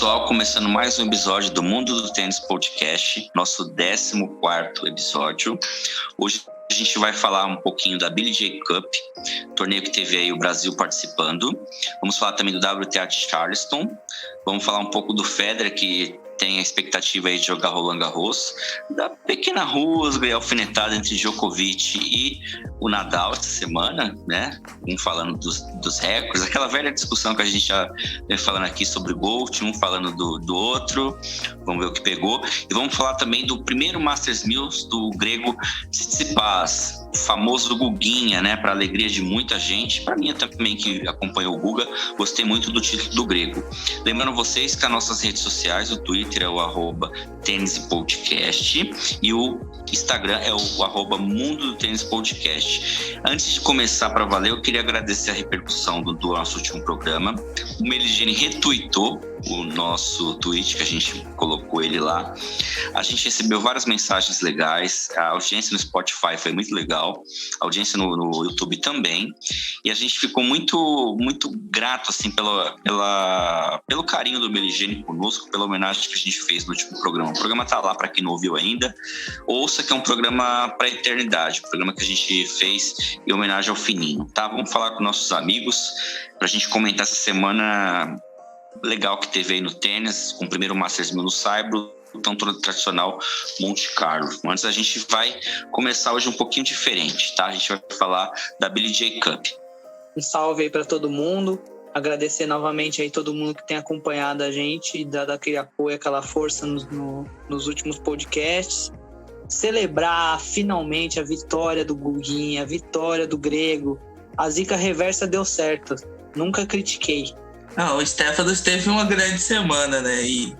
pessoal, começando mais um episódio do Mundo do Tênis Podcast, nosso 14º episódio. Hoje a gente vai falar um pouquinho da Billie Jean Cup, torneio que teve aí o Brasil participando. Vamos falar também do WTA de Charleston. Vamos falar um pouco do Federer, que tem a expectativa aí de jogar Roland Garros, da pequena rusga e alfinetada entre Djokovic e o Nadal essa semana, né? Um falando dos recordes, aquela velha discussão que a gente já vem falando aqui sobre o Gold, um falando do outro, vamos ver o que pegou. E vamos falar também do primeiro Masters 1000 do grego Tsitsipas, o famoso Guguinha, né? Para alegria de muita gente, para mim também que acompanhou o Guga, gostei muito do título do grego. Lembrando vocês que as nossas redes sociais, o Twitter é o @TênisPodcast e o Instagram é o @Mundo do Tênis Podcast. Antes de começar para valer, eu queria agradecer a repercussão do nosso último programa. O Meligeni retweetou o nosso tweet, que a gente colocou ele lá. A gente recebeu várias mensagens legais, a audiência no Spotify foi muito legal, a audiência no YouTube também, e a gente ficou muito, muito grato assim, pelo carinho do Meligeni conosco, pela homenagem que a gente fez no último programa. O programa tá lá para quem não ouviu ainda, ouça, que é um programa para a eternidade, um programa que a gente fez em homenagem ao Fininho, tá? Vamos falar com nossos amigos pra gente comentar essa semana legal que teve aí no tênis, com o primeiro Masters 1000 no Saibro, então todo tradicional Monte Carlo. Antes a gente vai começar hoje um pouquinho diferente, tá? A gente vai falar da Billie Jean Cup. Um salve aí para todo mundo, agradecer novamente aí todo mundo que tem acompanhado a gente e dado aquele apoio, aquela força nos últimos podcasts. Celebrar finalmente a vitória do Guguinha, a vitória do grego. A zica reversa deu certo, nunca critiquei. O Stefanos teve uma grande semana, né? E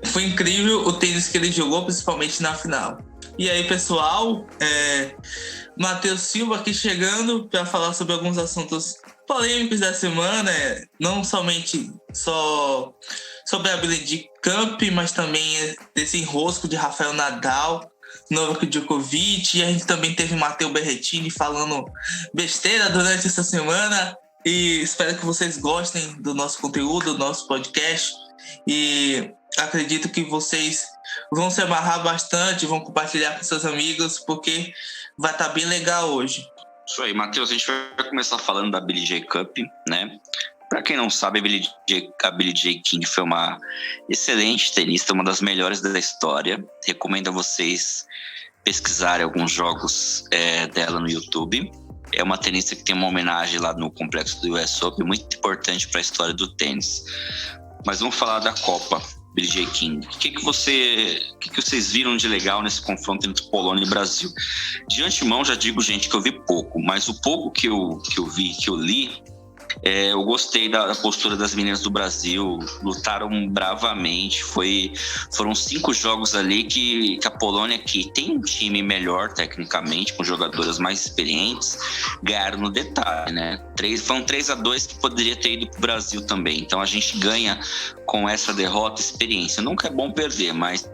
foi incrível o tênis que ele jogou, principalmente na final. E aí, pessoal, Matheus Silva aqui chegando para falar sobre alguns assuntos polêmicos da semana, não somente só sobre a Billie Jean Cup, mas também desse enrosco de Rafael Nadal, Novak Djokovic, e a gente também teve Matteo Berrettini falando besteira durante essa semana. E espero que vocês gostem do nosso conteúdo, do nosso podcast. E acredito que vocês vão se amarrar bastante, vão compartilhar com seus amigos, porque vai estar bem legal hoje. Isso aí, Matheus, a gente vai começar falando da Billie Jean Cup, né? Para quem não sabe, a Billie Jean King foi uma excelente tenista, uma das melhores da história. Recomendo a vocês pesquisarem alguns jogos dela no YouTube. É uma tenista que tem uma homenagem lá no complexo do US Open, muito importante para a história do tênis. Mas vamos falar da Copa, Billie Jean King. O que vocês viram de legal nesse confronto entre Polônia e Brasil? De antemão, já digo, gente, que eu vi pouco, mas o pouco que eu vi, que eu li, eu gostei da postura das meninas do Brasil, lutaram bravamente, foram 5 jogos ali que a Polônia, que tem um time melhor tecnicamente, com jogadoras mais experientes, ganharam no detalhe, né? Foram 3-2 que poderia ter ido pro Brasil também, então a gente ganha com essa derrota experiência. Nunca é bom perder, mas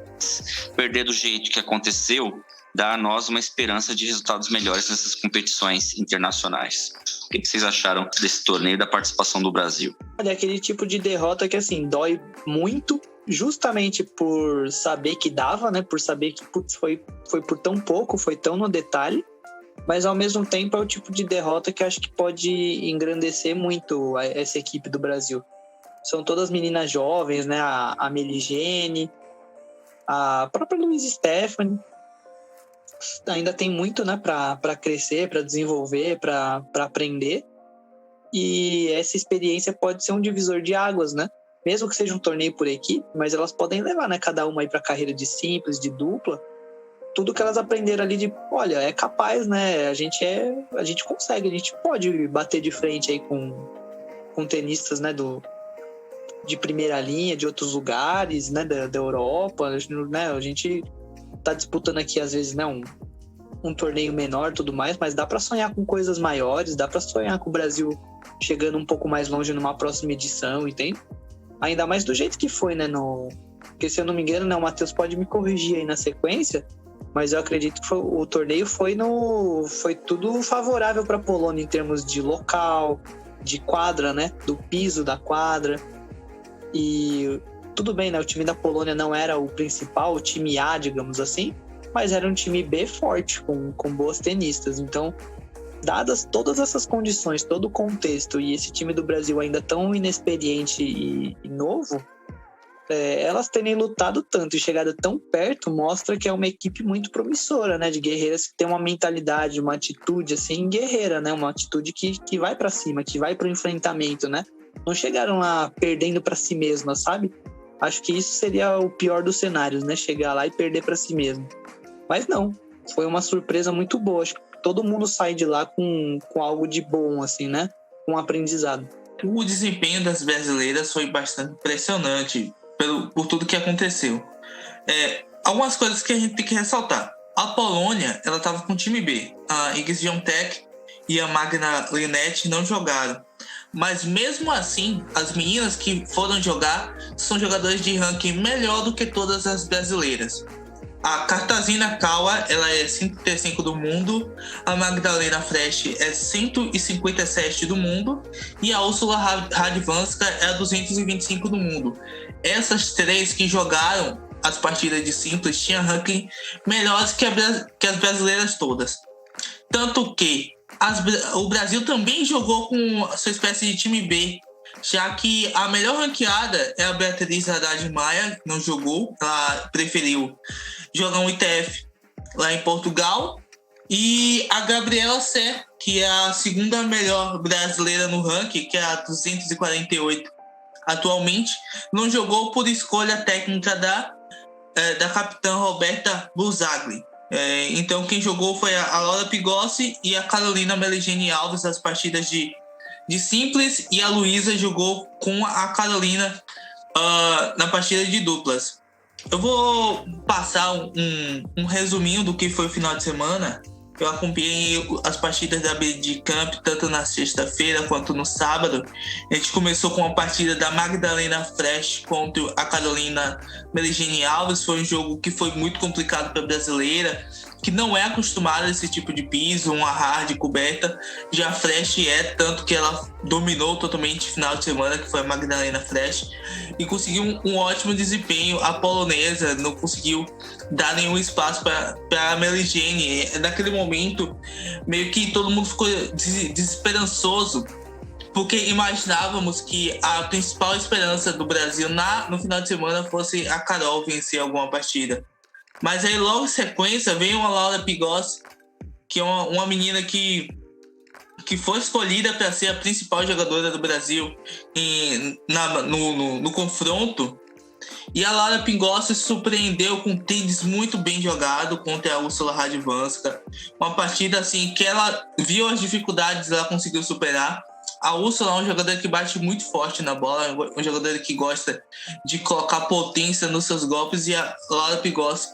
perder do jeito que aconteceu dá a nós uma esperança de resultados melhores nessas competições internacionais. O que vocês acharam desse torneio, da participação do Brasil? Olha, aquele tipo de derrota que, assim, dói muito, justamente por saber que dava, né? Por saber que foi por tão pouco, foi tão no detalhe, mas ao mesmo tempo é o tipo de derrota que acho que pode engrandecer muito essa equipe do Brasil. São todas meninas jovens, né? A Meligeni, a própria Louise Stephanie. Ainda tem muito, né, para crescer, para desenvolver, para aprender, e essa experiência pode ser um divisor de águas, né? Mesmo que seja um torneio por equipe, mas elas podem levar, né, cada uma aí para carreira de simples, de dupla, tudo que elas aprenderam ali de, olha, é capaz, né? A gente consegue, a gente pode bater de frente aí com tenistas, né, de primeira linha, de outros lugares, né, da Europa, né? A gente tá disputando aqui, às vezes, né, um torneio menor e tudo mais, mas dá para sonhar com coisas maiores, dá para sonhar com o Brasil chegando um pouco mais longe numa próxima edição, entende? Ainda mais do jeito que foi, né, porque se eu não me engano, né, o Matheus pode me corrigir aí na sequência, mas eu acredito que o torneio foi tudo favorável para a Polônia em termos de local, de quadra, né, do piso da quadra. E tudo bem, né? O time da Polônia não era o principal, o time A, digamos assim, mas era um time B forte, com boas tenistas. Então, dadas todas essas condições, todo o contexto, e esse time do Brasil ainda tão inexperiente e novo, elas terem lutado tanto e chegado tão perto mostra que é uma equipe muito promissora, né? De guerreiras que tem uma mentalidade, uma atitude assim guerreira, né? Uma atitude que vai para cima, que vai para o enfrentamento, né? Não chegaram lá perdendo para si mesmas, sabe? Acho que isso seria o pior dos cenários, né? Chegar lá e perder para si mesmo. Mas não, foi uma surpresa muito boa. Acho que todo mundo sai de lá com algo de bom, assim, né? Com um aprendizado. O desempenho das brasileiras foi bastante impressionante por tudo que aconteceu. Algumas coisas que a gente tem que ressaltar. A Polônia, ela estava com o time B. A Iga Świątek e a Magda Linette não jogaram. Mas mesmo assim, as meninas que foram jogar são jogadoras de ranking melhor do que todas as brasileiras. A Katarzyna Kaua, ela é 135 do mundo, a Magdalena Fresh é 157 do mundo e a Úrsula Radwanska é a 225 do mundo. Essas três que jogaram as partidas de simples tinham ranking melhores que as brasileiras todas. Tanto que o Brasil também jogou com a sua espécie de time B, já que a melhor ranqueada é a Beatriz Haddad Maia, não jogou, ela preferiu jogar um ITF lá em Portugal, e a Gabriela Ser, que é a segunda melhor brasileira no ranking, que é a 248 atualmente, não jogou por escolha técnica da capitã Roberta Busagli. Então quem jogou foi a Laura Pigossi e a Carolina Meligeni Alves nas partidas de simples, e a Luísa jogou com a Carolina na partida de duplas. Eu vou passar um resuminho do que foi o final de semana. Eu acompanhei as partidas da BD Camp tanto na sexta-feira quanto no sábado. A gente começou com a partida da Magdalena Fresh contra a Carolina Meligeni Alves. Foi um jogo que foi muito complicado para a brasileira, que não é acostumada a esse tipo de piso, uma hard coberta. Já a Fresh tanto que ela dominou totalmente o final de semana, que foi a Magdalena Fresh, e conseguiu um ótimo desempenho. A polonesa não conseguiu dar nenhum espaço para a Meligeni. Naquele momento, meio que todo mundo ficou desesperançoso, porque imaginávamos que a principal esperança do Brasil no final de semana fosse a Carol vencer alguma partida. Mas aí logo em sequência veio uma Laura Pigossi, que é uma menina que foi escolhida para ser a principal jogadora do Brasil no confronto. E a Laura Pigossi surpreendeu com um tênis muito bem jogado contra a Úrsula Radwanska. Uma partida assim que ela viu as dificuldades, ela conseguiu superar. A Úrsula é uma jogadora que bate muito forte na bola, uma jogadora que gosta de colocar potência nos seus golpes, e a Laura Pigossi,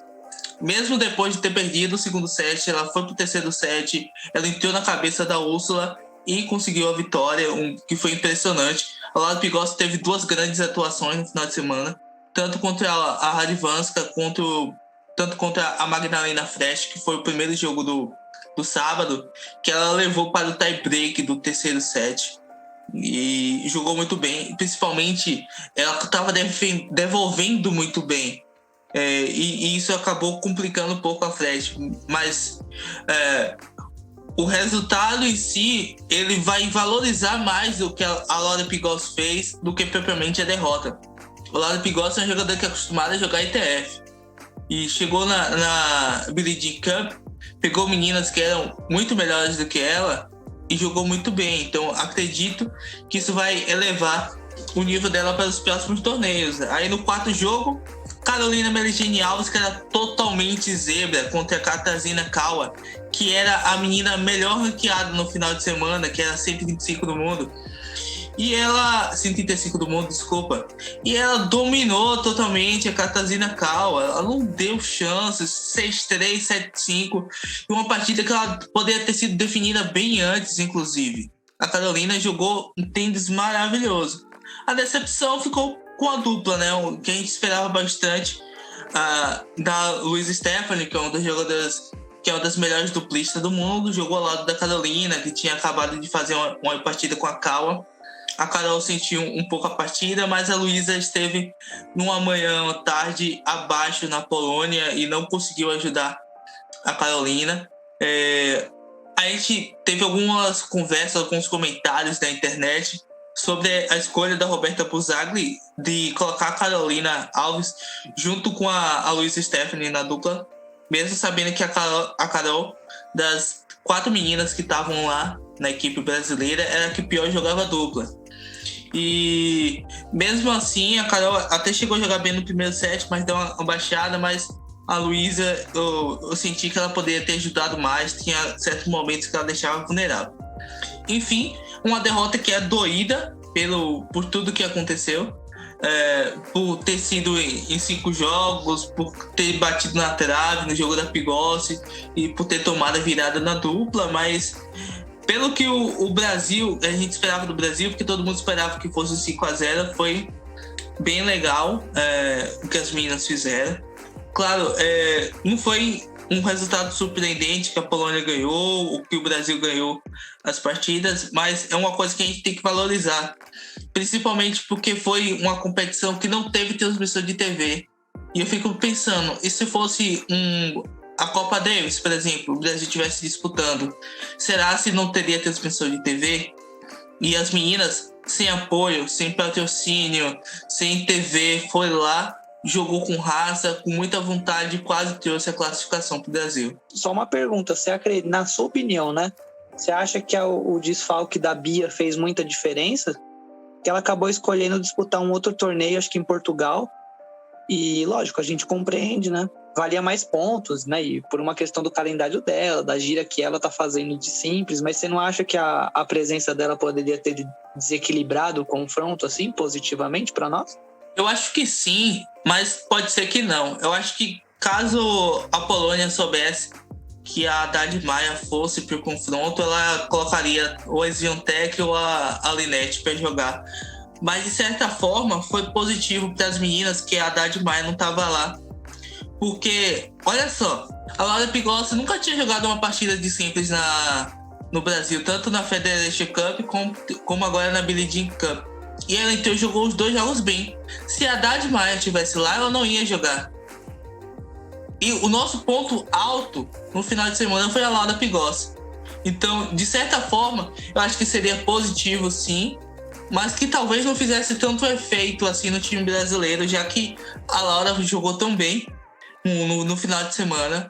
mesmo depois de ter perdido o segundo set, ela foi pro terceiro set, ela entrou na cabeça da Úrsula e conseguiu a vitória, que foi impressionante. A Laura Pigossi teve duas grandes atuações no final de semana, tanto contra a Radwanska, tanto contra a Magdalena Fresh, que foi o primeiro jogo do sábado, que ela levou para o tie-break do terceiro set e jogou muito bem. Principalmente, ela estava devolvendo muito bem. E isso acabou complicando um pouco a Fresh, mas o resultado em si, ele vai valorizar mais o que a Laura Pigossi fez do que propriamente a derrota. A Laura Pigossi é uma jogadora que é acostumada a jogar ITF e chegou na Billie Jean Cup, pegou meninas que eram muito melhores do que ela e jogou muito bem. Então acredito que isso vai elevar o nível dela para os próximos torneios. Aí no quarto jogo, Carolina Meligeni Alves, que era totalmente zebra, contra a Katarzyna Kaua, que era a menina melhor ranqueada no final de semana, que era 125 do mundo. E ela... 135 do mundo, desculpa. E ela dominou totalmente a Katarzyna Kaua. Ela não deu chances. 6-3, 7-5. E uma partida que ela poderia ter sido definida bem antes, inclusive. A Carolina jogou um tênis maravilhoso. A decepção ficou com a dupla, né? O que a gente esperava bastante da Louise Stephanie, que é uma das jogadoras, que é uma das melhores duplistas do mundo, jogou ao lado da Carolina, que tinha acabado de fazer uma partida com a Kaua. a Carol sentiu um pouco a partida, mas a Luísa esteve numa manhã, tarde, abaixo na Polônia e não conseguiu ajudar a Carolina. A gente teve algumas conversas, alguns comentários na internet sobre a escolha da Roberta Buzagli de colocar a Carolina Alves junto com a Luísa Stephanie na dupla, mesmo sabendo que a Carol, das 4 meninas que estavam lá na equipe brasileira, era a que pior jogava dupla. E mesmo assim, a Carol até chegou a jogar bem no primeiro set, mas deu uma baixada, mas a Luísa, eu senti que ela poderia ter ajudado mais, tinha certos momentos que ela deixava vulnerável. Enfim, uma derrota que é doída por tudo que aconteceu, por ter sido em 5 jogos, por ter batido na trave no jogo da Pigossi e por ter tomado a virada na dupla, mas pelo que o Brasil, a gente esperava do Brasil, porque todo mundo esperava que fosse 5-0, foi bem legal o que as meninas fizeram. Claro, não foi um resultado surpreendente que a Polônia ganhou, ou que o Brasil ganhou as partidas, mas é uma coisa que a gente tem que valorizar, principalmente porque foi uma competição que não teve transmissão de TV. E eu fico pensando, e se fosse a Copa Davis, por exemplo, o Brasil estivesse disputando, será se não teria transmissão de TV? E as meninas, sem apoio, sem patrocínio, sem TV, foi lá, jogou com raça, com muita vontade, quase trouxe a classificação para o Brasil. Só uma pergunta, você acredita, na sua opinião, né? Você acha que o desfalque da Bia fez muita diferença? Que ela acabou escolhendo disputar um outro torneio, acho que em Portugal, e lógico, a gente compreende, né? Valia mais pontos, né? E por uma questão do calendário dela, da gira que ela tá fazendo de simples, mas você não acha que a presença dela poderia ter desequilibrado o confronto, assim, positivamente para nós? Eu acho que sim, mas pode ser que não. Eu acho que caso a Polônia soubesse que a Haddad Maia fosse pro confronto, ela colocaria ou a Swiatek ou a Linette para jogar. Mas, de certa forma, foi positivo para as meninas que a Haddad Maia não estava lá. Porque, olha só, a Laura Pigossi nunca tinha jogado uma partida de simples no Brasil, tanto na Federation Cup como agora na Billie Jean Cup. E ela então jogou os 2 jogos bem. Se a Haddad Maia estivesse lá, ela não ia jogar. E o nosso ponto alto no final de semana foi a Laura Pigossi. Então, de certa forma, eu acho que seria positivo, sim, mas que talvez não fizesse tanto efeito assim no time brasileiro, já que a Laura jogou tão bem no final de semana.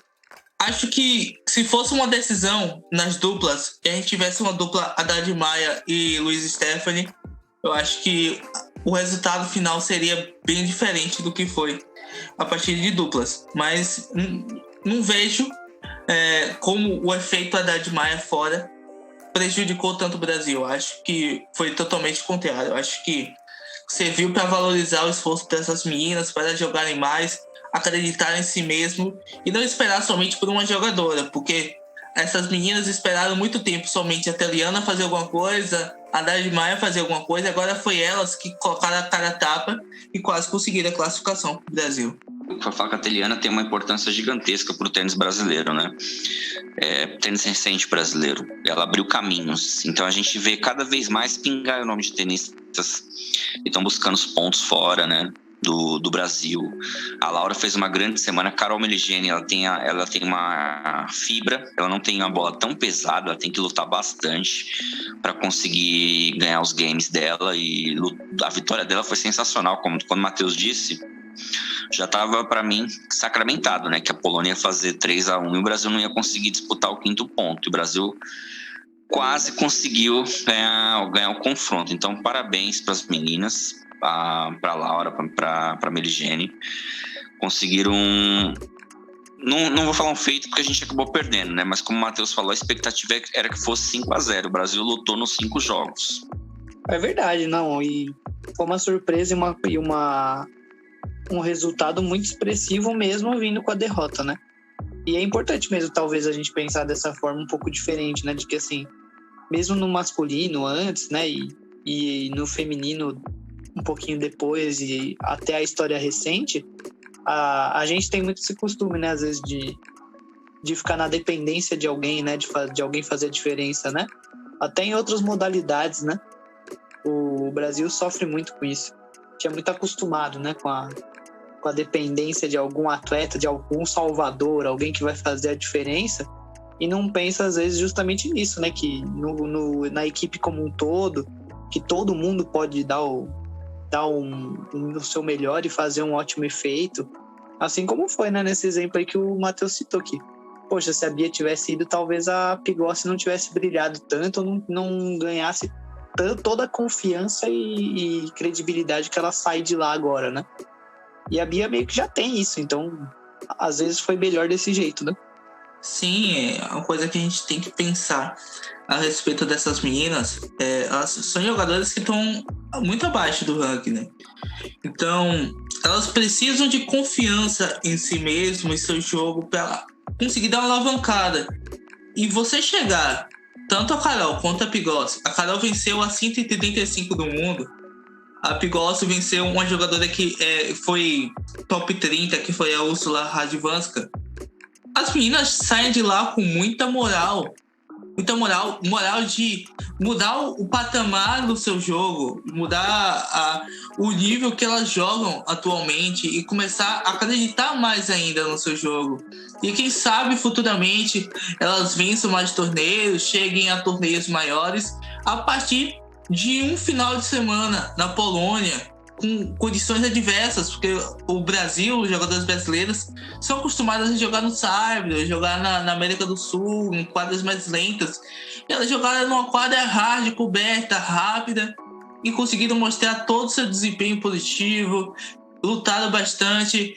Acho que se fosse uma decisão nas duplas, e a gente tivesse uma dupla Haddad Maia e Luísa Stephanie, eu acho que o resultado final seria bem diferente do que foi a partida de duplas. Mas não vejo como o efeito Haddad Maia fora prejudicou tanto o Brasil. Eu acho que foi totalmente contrário. Eu acho que serviu para valorizar o esforço dessas meninas, para jogarem mais, acreditar em si mesmo e não esperar somente por uma jogadora, porque essas meninas esperaram muito tempo somente a Teliana fazer alguma coisa, a Haddad Maia fazer alguma coisa, agora foi elas que colocaram a cara a tapa e quase conseguiram a classificação para o Brasil. A faca teliana tem uma importância gigantesca para o tênis brasileiro, né? Tênis recente brasileiro. Ela abriu caminhos. Então a gente vê cada vez mais pingar o nome de tenistas que estão buscando os pontos fora, né? Do Brasil. A Laura fez uma grande semana. A Carol Meligeni, ela tem uma fibra, ela não tem uma bola tão pesada, ela tem que lutar bastante para conseguir ganhar os games dela, e a vitória dela foi sensacional, como quando o Matheus disse, já estava para mim sacramentado, né, que a Polônia ia fazer 3-1 e o Brasil não ia conseguir disputar o 5º ponto, e o Brasil quase conseguiu ganhar o confronto. Então parabéns para as meninas, para Laura, para Meligeni, conseguiram não vou falar um feito porque a gente acabou perdendo, né? Mas como o Matheus falou, a expectativa era que fosse 5-0. O Brasil lutou nos 5 jogos. É verdade, não. E foi uma surpresa e um resultado muito expressivo mesmo vindo com a derrota, né? E é importante mesmo, talvez, a gente pensar dessa forma um pouco diferente, né? De que, assim, mesmo no masculino antes, né? E no feminino um pouquinho depois, e até a história recente, a gente tem muito esse costume, né, às vezes de ficar na dependência de alguém, né, de alguém fazer a diferença, né, até em outras modalidades, né, O Brasil sofre muito com isso. Tinha muito acostumado, né, com a dependência de algum atleta, de algum salvador, alguém que vai fazer a diferença, e não pensa, às vezes, justamente nisso, né, que na equipe como um todo, que todo mundo pode dar o seu melhor e fazer um ótimo efeito, assim como foi, né, nesse exemplo aí que o Matheus citou aqui. Poxa, se a Bia tivesse ido, talvez a Pigossi não tivesse brilhado tanto, ou não ganhasse toda a confiança e credibilidade que ela sai de lá agora, né? E a Bia meio que já tem isso, então às vezes foi melhor desse jeito, né? Sim, é uma coisa que a gente tem que pensar a respeito dessas meninas. Elas são jogadoras que estão muito abaixo do ranking, né? Então, elas precisam de confiança em si mesmo, em seu jogo, para conseguir dar uma alavancada. E você chegar, tanto a Carol quanto a Pigossi, a Carol venceu a 135 do mundo, a Pigossi venceu uma jogadora que foi top 30, que foi a Úrsula Radwanska. As meninas saem de lá com muita moral de mudar o patamar do seu jogo, mudar o nível que elas jogam atualmente e começar a acreditar mais ainda no seu jogo. E quem sabe futuramente elas vençam mais torneios, cheguem a torneios maiores a partir de um final de semana na Polônia, com condições adversas, porque o Brasil, os jogadores brasileiros, são acostumados a jogar no saibro, jogar na América do Sul, em quadras mais lentas. E elas jogaram numa quadra hard, coberta, rápida, e conseguiram mostrar todo o seu desempenho positivo, lutaram bastante.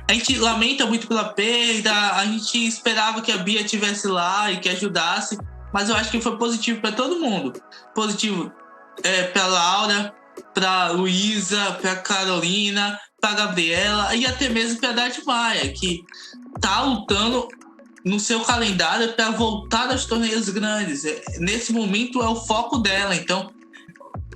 A gente lamenta muito pela perda, a gente esperava que a Bia estivesse lá e que ajudasse, mas eu acho que foi positivo para todo mundo. Positivo para Laura, para Luísa, para Carolina, para Gabriela e até mesmo para Dade Maia, que tá lutando no seu calendário para voltar aos torneios grandes. Nesse momento é o foco dela. Então,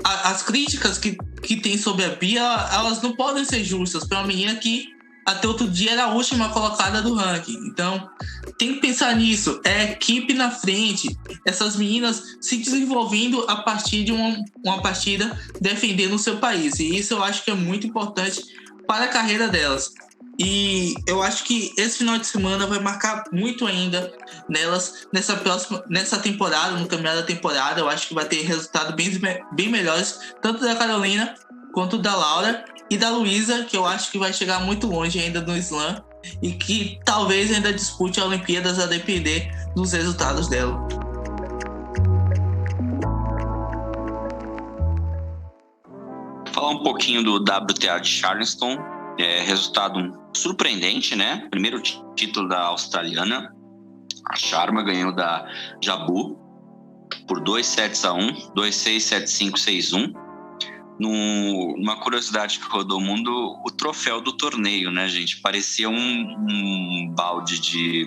as críticas que tem sobre a Bia, elas não podem ser justas para uma menina que até outro dia era a última colocada do ranking. Então, tem que pensar nisso. É a equipe na frente. Essas meninas se desenvolvendo a partir de uma partida defendendo o seu país. E isso eu acho que é muito importante para a carreira delas. E eu acho que esse final de semana vai marcar muito ainda nelas nessa temporada, no caminhar da temporada. Eu acho que vai ter resultados bem melhores, tanto da Carolina quanto da Laura e da Luísa, que eu acho que vai chegar muito longe ainda no slam e que talvez ainda dispute a Olimpíadas a depender dos resultados dela. Falar um pouquinho do WTA de Charleston. Resultado surpreendente, né? Primeiro título da australiana. A Sharma ganhou da Jabu por 2-1, 2-6, 7-5, 6-1. Numa curiosidade que rodou o mundo, o troféu do torneio, né, gente? Parecia um balde de...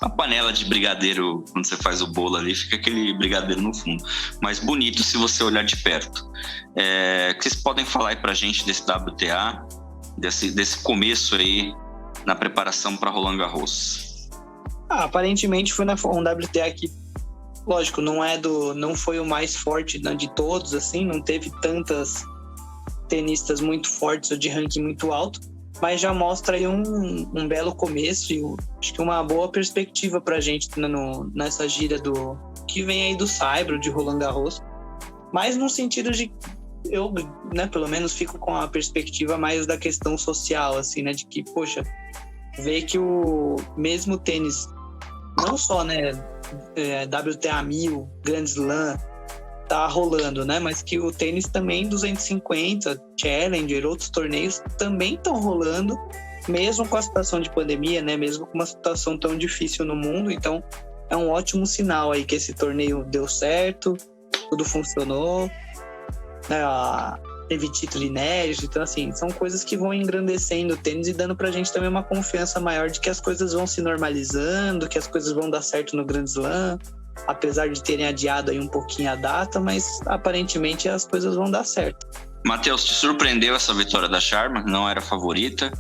uma panela de brigadeiro. Quando você faz o bolo ali, fica aquele brigadeiro no fundo. Mas bonito se você olhar de perto. O que vocês podem falar aí pra gente desse WTA, desse começo aí na preparação para Roland Garros? Aparentemente foi um WTA que, lógico, não foi o mais forte, né, de todos, assim, não teve tantas tenistas muito fortes ou de ranking muito alto, mas já mostra aí um belo começo e acho que uma boa perspectiva pra gente nessa gira que vem aí do Saibro, de Roland Garros, mas no sentido de eu, né, pelo menos fico com a perspectiva mais da questão social, assim, né, de que, poxa, ver que o mesmo tênis, não só, né, WTA 1000, Grand Slam, tá rolando, né, mas que o tênis também 250, Challenger, outros torneios também estão rolando, mesmo com a situação de pandemia, né, mesmo com uma situação tão difícil no mundo. Então é um ótimo sinal aí que esse torneio deu certo, tudo funcionou, né, teve título inédito. Então, assim, são coisas que vão engrandecendo o tênis e dando pra gente também uma confiança maior de que as coisas vão se normalizando, que as coisas vão dar certo no Grand Slam, apesar de terem adiado aí um pouquinho a data, mas aparentemente as coisas vão dar certo. Matheus, te surpreendeu essa vitória da Sharma? Não era favorita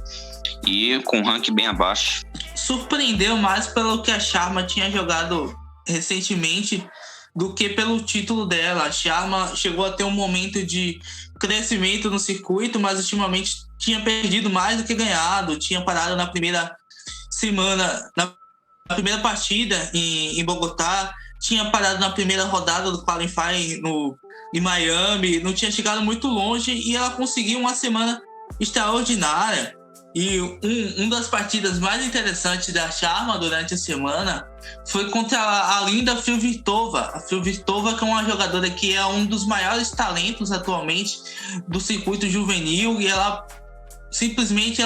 e com o ranking bem abaixo. Surpreendeu mais pelo que a Sharma tinha jogado recentemente do que pelo título dela. A Sharma chegou a ter um momento de crescimento no circuito, mas ultimamente tinha perdido mais do que ganhado, tinha parado na primeira semana, na primeira partida em Bogotá, tinha parado na primeira rodada do Qualifying em Miami, não tinha chegado muito longe, e ela conseguiu uma semana extraordinária. E uma das partidas mais interessantes da Sharma durante a semana foi contra a linda Firvirtova. A Firvirtova, que é uma jogadora que é um dos maiores talentos atualmente do circuito juvenil, e ela simplesmente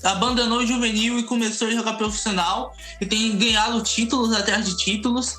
abandonou o juvenil e começou a jogar profissional e tem ganhado títulos atrás de títulos.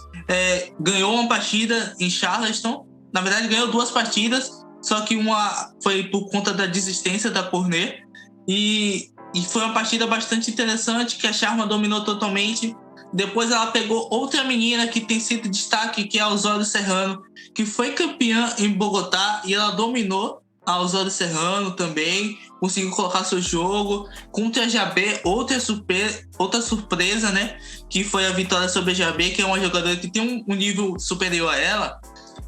Ganhou uma partida em Charleston, na verdade ganhou 2 partidas, só que uma foi por conta da desistência da Cornet, e foi uma partida bastante interessante que a Sharma dominou totalmente. Depois ela pegou outra menina que tem sido destaque, que é a Osório Serrano, que foi campeã em Bogotá, e ela dominou a Osório Serrano também, conseguiu colocar seu jogo contra a Jabé, outra surpresa, né, que foi a vitória sobre a Jabé, que é uma jogadora que tem um nível superior a ela.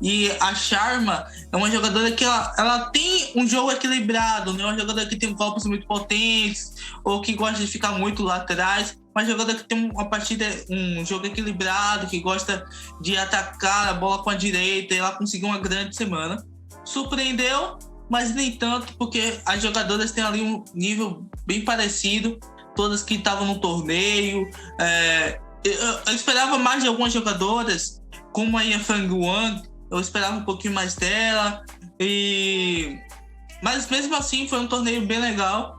E a Sharma é uma jogadora que ela tem um jogo equilibrado, não é uma jogadora que tem golpes muito potentes ou que gosta de ficar muito lá atrás, uma jogadora que tem um jogo equilibrado, que gosta de atacar a bola com a direita, e ela conseguiu uma grande semana. Surpreendeu, mas nem tanto, porque as jogadoras têm ali um nível bem parecido, todas que estavam no torneio. Eu esperava mais de algumas jogadoras, como a Yafang Wang, eu esperava um pouquinho mais dela, mas mesmo assim foi um torneio bem legal,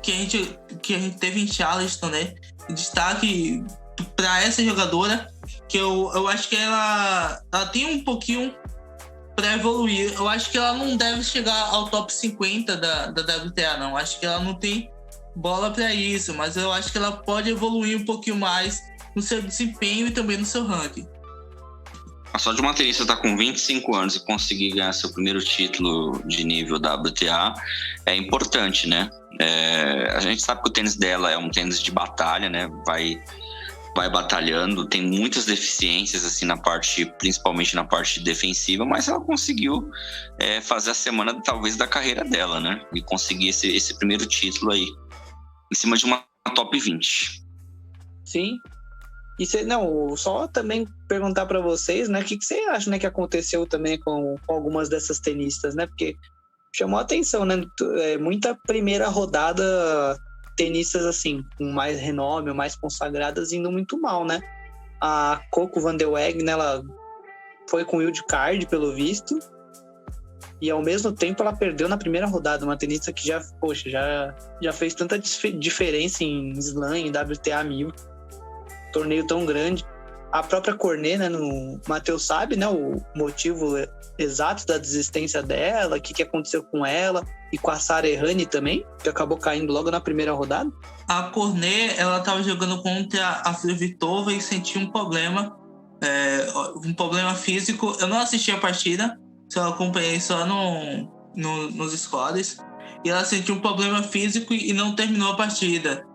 que a gente teve em Charleston, né? Destaque para essa jogadora, que eu acho que ela tem um pouquinho para evoluir. Eu acho que ela não deve chegar ao top 50 da WTA, não. Acho que ela não tem bola para isso, mas eu acho que ela pode evoluir um pouquinho mais no seu desempenho e também no seu ranking. Só de uma tenista estar com 25 anos e conseguir ganhar seu primeiro título de nível WTA é importante, né? A gente sabe que o tênis dela é um tênis de batalha, né? Vai batalhando, tem muitas deficiências, assim, principalmente na parte defensiva, mas ela conseguiu fazer a semana, talvez, da carreira dela, né? E conseguir esse primeiro título aí, em cima de uma top 20. Sim. E só também perguntar para vocês, né, o que você acha, né, que aconteceu também com algumas dessas tenistas, né? Porque chamou a atenção, né? Muita primeira rodada, tenistas assim, com mais renome, mais consagradas, indo muito mal, né? A Coco Van der Weg, né, ela foi com wildcard, pelo visto, e ao mesmo tempo ela perdeu na primeira rodada, uma tenista que já fez tanta diferença em Slam, em WTA 1000, torneio tão grande. A própria Cornet, né, no Matheus sabe, né, o motivo exato da desistência dela, o que aconteceu com ela e com a Sara Errani também, que acabou caindo logo na primeira rodada. A Cornet, ela estava jogando contra a Firvirtova e sentiu um problema físico. Eu não assisti a partida, só acompanhei só nos scores, e ela sentiu um problema físico e não terminou a partida.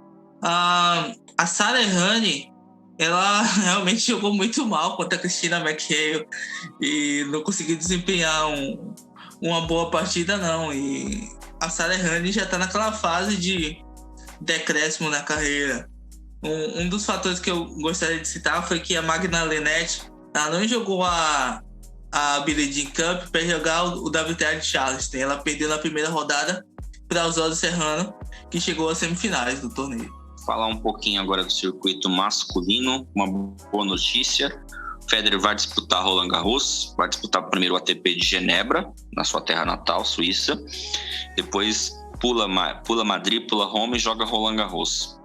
A Sara Errani, ela realmente jogou muito mal contra a Christina McHale e não conseguiu desempenhar uma boa partida, não. E a Sara Errani já está naquela fase de decréscimo na carreira. Um dos fatores que eu gostaria de citar foi que a Magna Linette, ela não jogou a Billie Jean Cup para jogar o WTA de Charleston. Ela perdeu na primeira rodada para Osório Serrano, que chegou às semifinais do torneio. Falar um pouquinho agora do circuito masculino, uma boa notícia. O Federer vai disputar Roland Garros, vai disputar o primeiro ATP de Genebra, na sua terra natal, Suíça. Depois pula Madrid, pula Roma e joga Roland Garros.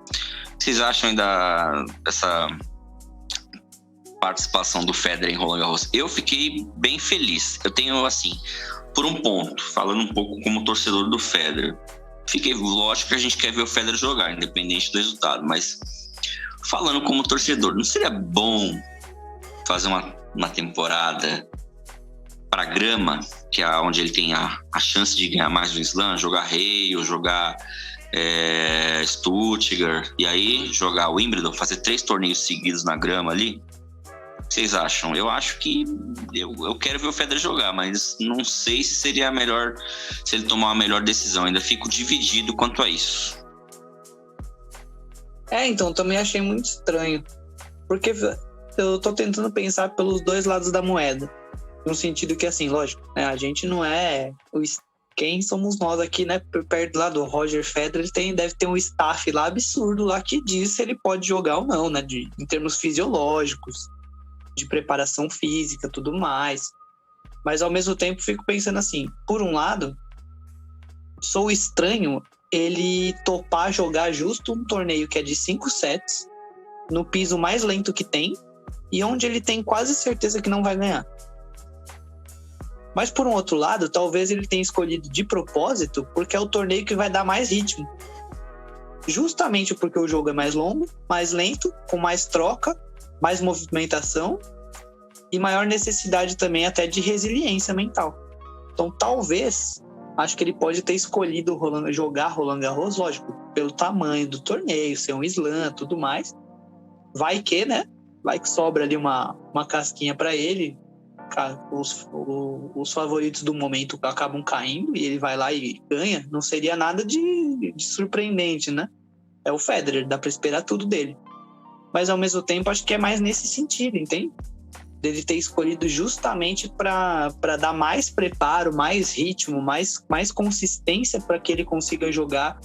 O que vocês acham dessa participação do Federer em Roland Garros? Eu fiquei bem feliz. Eu tenho, assim, por um ponto, falando um pouco como torcedor do Federer, lógico que a gente quer ver o Federer jogar, independente do resultado, mas falando como torcedor, não seria bom fazer uma temporada para grama, que é onde ele tem a chance de ganhar mais no Slam, jogar Rio, jogar Stuttgart, e aí jogar Wimbledon, fazer 3 torneios seguidos na grama ali? vocês acham? Eu acho que eu quero ver o Federer jogar, mas não sei se seria melhor, se ele tomar uma melhor decisão. Ainda fico dividido quanto a isso. Então, também achei muito estranho. Porque eu tô tentando pensar pelos dois lados da moeda. No sentido que, assim, lógico, né, a gente não é... Quem somos nós aqui, né? Perto lá do Roger Federer, deve ter um staff lá absurdo lá que diz se ele pode jogar ou não, né? Em termos fisiológicos, de preparação física, tudo mais. Mas, ao mesmo tempo, fico pensando assim, por um lado, sou estranho ele topar jogar justo um torneio que é de 5 sets, no piso mais lento que tem, e onde ele tem quase certeza que não vai ganhar. Mas, por um outro lado, talvez ele tenha escolhido de propósito porque é o torneio que vai dar mais ritmo. Justamente porque o jogo é mais longo, mais lento, com mais troca, mais movimentação e maior necessidade também até de resiliência mental. Então, talvez, acho que ele pode ter escolhido jogar Roland Garros, lógico, pelo tamanho do torneio, ser um slam, tudo mais. Vai que, né? Vai que sobra ali uma casquinha para ele. Os favoritos do momento acabam caindo e ele vai lá e ganha. Não seria nada de surpreendente, né? É o Federer, dá para esperar tudo dele. Mas, ao mesmo tempo, acho que é mais nesse sentido, entende? Dele ter escolhido justamente para dar mais preparo, mais ritmo, mais consistência para que ele consiga jogar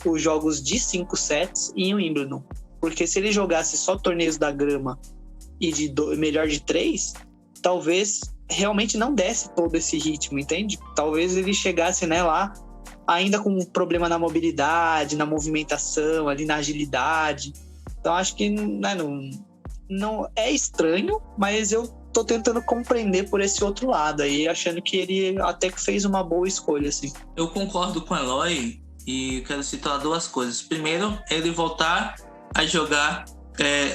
os jogos de 5 sets em Wimbledon. Porque se ele jogasse só torneios da grama e melhor de 3, talvez realmente não desse todo esse ritmo, entende? Talvez ele chegasse, né, lá ainda com um problema na mobilidade, na movimentação, ali na agilidade. Então acho que, né, não é estranho, mas eu tô tentando compreender por esse outro lado aí, achando que ele até que fez uma boa escolha, assim. Eu concordo com o Eloy e quero citar duas coisas. Primeiro, ele voltar a jogar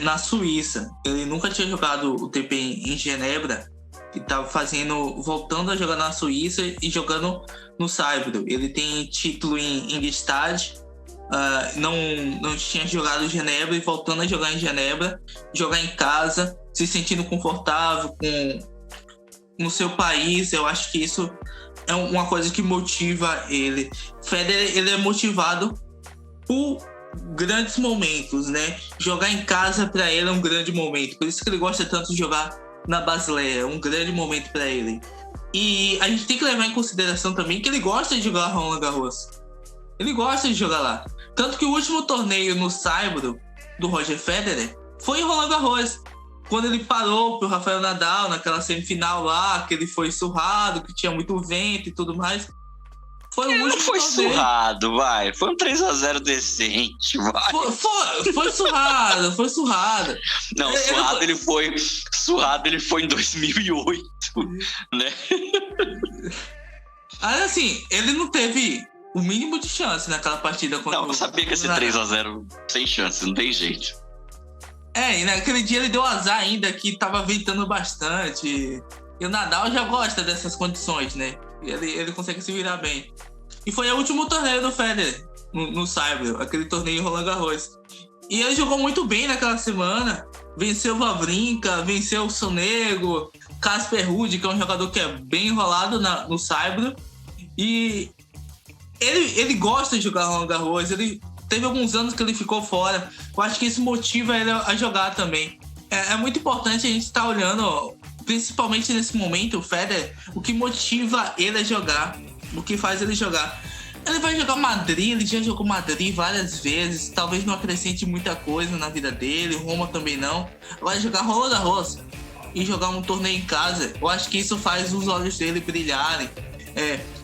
na Suíça. Ele nunca tinha jogado o TP em Genebra e estava voltando a jogar na Suíça e jogando no Saibro. Ele tem título em Ingolstadt, não tinha jogado em Genebra e voltando a jogar em Genebra, jogar em casa, se sentindo confortável no seu país. Eu acho que isso é uma coisa que motiva ele. Federer, ele é motivado por grandes momentos, né? Jogar em casa para ele é um grande momento, por isso que ele gosta tanto de jogar na Basileia, é um grande momento para ele. E a gente tem que levar em consideração também que ele gosta de jogar Roland Garros, ele gosta de jogar lá, tanto que o último torneio no Saibro do Roger Federer foi em Roland Garros, quando ele parou pro Rafael Nadal naquela semifinal lá, que ele foi surrado, que tinha muito vento e tudo mais. Foi o último não foi torneio. surrado, vai. Foi um 3-0 decente, vai. Foi surrado, foi surrado. Não, surrado ele foi em 2008, né? Assim, ele não teve o mínimo de chance naquela partida contra Não, eu sabia que esse 3-0 sem chance, não tem jeito. E naquele dia ele deu azar ainda, que tava ventando bastante. E o Nadal já gosta dessas condições, né? Ele consegue se virar bem. E foi o último torneio do Federer no Saibro, aquele torneio em Roland Garros. E ele jogou muito bem naquela semana. Venceu o Wawrinka, venceu o Sonego, Casper Ruud, que é um jogador que é bem enrolado no Saibro. E ele gosta de jogar Roland Garros. Ele teve alguns anos que ele ficou fora. Eu acho que isso motiva ele a jogar também. É muito importante a gente estar olhando, principalmente nesse momento, o Federer, o que motiva ele a jogar, o que faz ele jogar. Ele vai jogar Madrid, ele já jogou Madrid várias vezes, talvez não acrescente muita coisa na vida dele, Roma também não. Vai jogar Roland Garros e jogar um torneio em casa, eu acho que isso faz os olhos dele brilharem.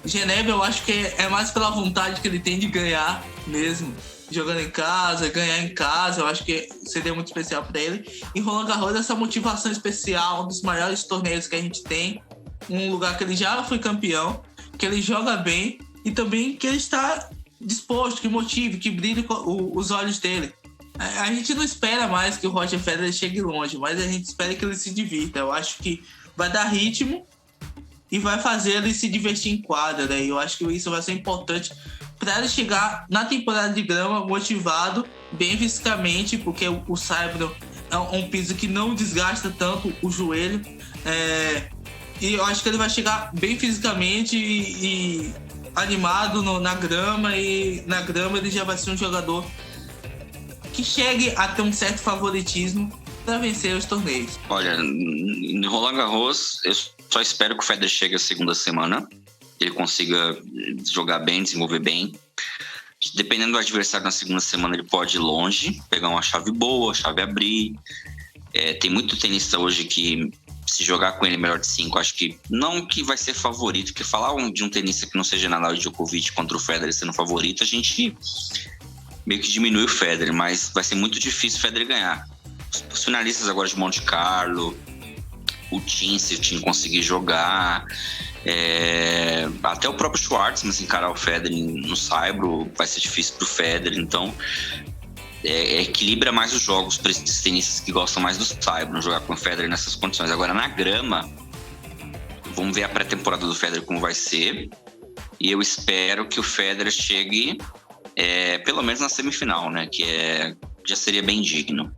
Genebra, eu acho que é mais pela vontade que ele tem de ganhar mesmo. Jogando em casa, ganhar em casa, eu acho que seria muito especial para ele. E Roland Garros, essa motivação especial, um dos maiores torneios que a gente tem, um lugar que ele já foi campeão, que ele joga bem e também que ele está disposto, que motive, que brilhe os olhos dele. A gente não espera mais que o Roger Federer chegue longe, mas a gente espera que ele se divirta. Eu acho que vai dar ritmo e vai fazer ele se divertir em quadra, né? Eu acho que isso vai ser importante para ele chegar na temporada de grama motivado, bem fisicamente, porque o Saibro é um piso que não desgasta tanto o joelho. E eu acho que ele vai chegar bem fisicamente e animado na grama. E na grama ele já vai ser um jogador que chegue a ter um certo favoritismo para vencer os torneios. Olha, no Roland Garros, eu só espero que o Federer chegue a segunda semana, ele consiga jogar bem, desenvolver bem. Dependendo do adversário na segunda semana, ele pode ir longe, pegar uma chave boa, chave abrir. Tem muito tenista hoje que, se jogar com ele melhor de 5, acho que não que vai ser favorito, porque falar de um tenista que não seja Nadal e Djokovic contra o Federer sendo favorito, a gente meio que diminui o Federer, mas vai ser muito difícil o Federer ganhar. Os finalistas agora de Monte Carlo, o Thiem, se o Thiem conseguir jogar, até o próprio Schwartzman, se encarar o Federer no saibro, vai ser difícil pro Federer, então equilibra mais os jogos para esses tenistas que gostam mais do saibro, jogar com o Federer nessas condições. Agora, na grama, vamos ver a pré-temporada do Federer como vai ser, e eu espero que o Federer chegue pelo menos na semifinal, né, que já seria bem digno.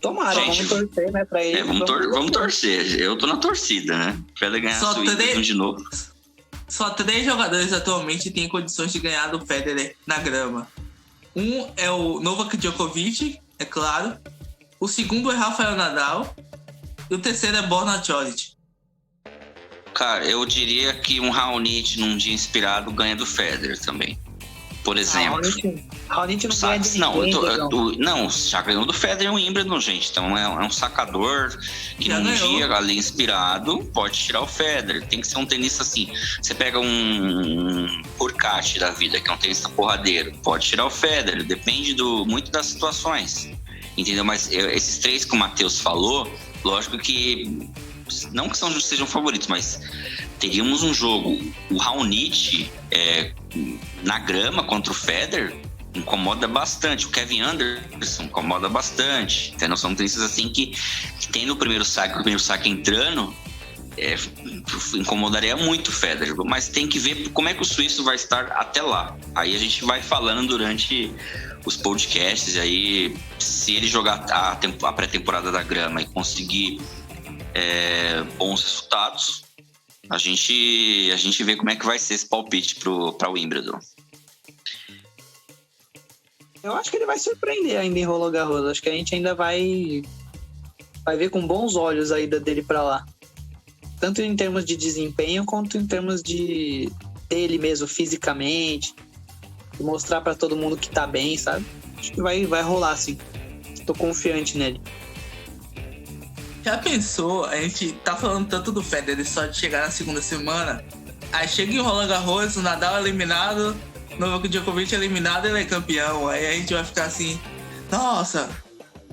Tomara, Gente, vamos torcer, né, pra ele. Vamos torcer. Eu tô na torcida, né? Pra ele ganhar a Wimbledon de novo. Só 3 jogadores atualmente têm condições de ganhar do Federer na grama. Um é o Novak Djokovic, é claro. O segundo é Rafael Nadal. E o terceiro é Borna Choric. Cara, eu diria que um Raonic num dia inspirado ganha do Federer também. Por exemplo. Raonic não ganha de ninguém. Não, já ganhou do Federer um Wimbledon, gente. Então é um sacador que já num ganhou. dia ali inspirado pode tirar o Federer. Tem que ser um tenista assim. Você pega um Hurkacz da vida, que é um tenista porradeiro, pode tirar o Federer. Depende muito das situações. Entendeu? Mas esses 3 que o Matheus falou, lógico que não que sejam favoritos, mas teríamos um jogo. O Raonic na grama contra o Federer incomoda bastante. O Kevin Anderson incomoda bastante. Entendeu? São tenistas assim que tem no primeiro saque entrando, incomodaria muito o Federer. Mas tem que ver como é que o suíço vai estar até lá. Aí a gente vai falando durante os podcasts. E aí, se ele jogar a pré-temporada da grama e conseguir bons resultados, a gente vê como é que vai ser esse palpite para o Wimbledon. Eu acho que ele vai surpreender ainda em Roland Garros. Acho que a gente ainda vai ver com bons olhos a ida dele para lá. Tanto em termos de desempenho, quanto em termos dele mesmo, fisicamente. Mostrar para todo mundo que tá bem, sabe? Acho que vai rolar, sim. Tô confiante nele. Já pensou, a gente tá falando tanto do Federer só de chegar na segunda semana, aí chega em Roland Garros, o Nadal eliminado, Novak Djokovic eliminado, ele é campeão, aí a gente vai ficar assim, nossa,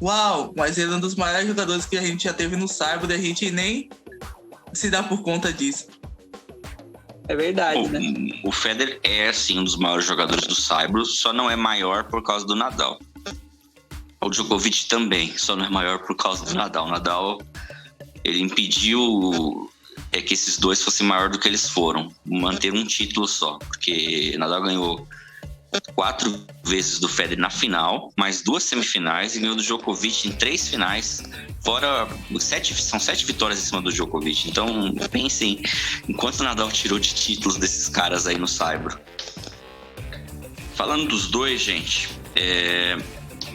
uau, mas ele é um dos maiores jogadores que a gente já teve no saibro e a gente nem se dá por conta disso. É verdade, né? O Federer é, sim, um dos maiores jogadores do saibro, só não é maior por causa do Nadal. O Djokovic também, só não é maior por causa do Nadal. O Nadal, ele impediu que esses dois fossem maior do que eles foram. Manter um título só, porque o Nadal ganhou 4 vezes do Federer na final, mais 2 semifinais, e ganhou do Djokovic em 3 finais, fora são 7 vitórias em cima do Djokovic. Então, pensem em quanto o Nadal tirou de títulos desses caras aí no saibro. Falando dos dois, gente,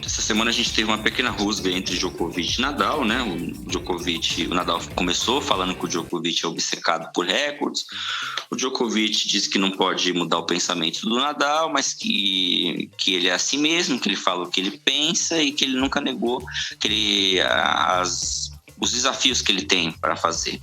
essa semana a gente teve uma pequena rusga entre Djokovic e Nadal, né? O Nadal começou falando que o Djokovic é obcecado por recordes. O Djokovic disse que não pode mudar o pensamento do Nadal, mas que ele é assim mesmo, que ele fala o que ele pensa e que ele nunca negou os desafios que ele tem para fazer.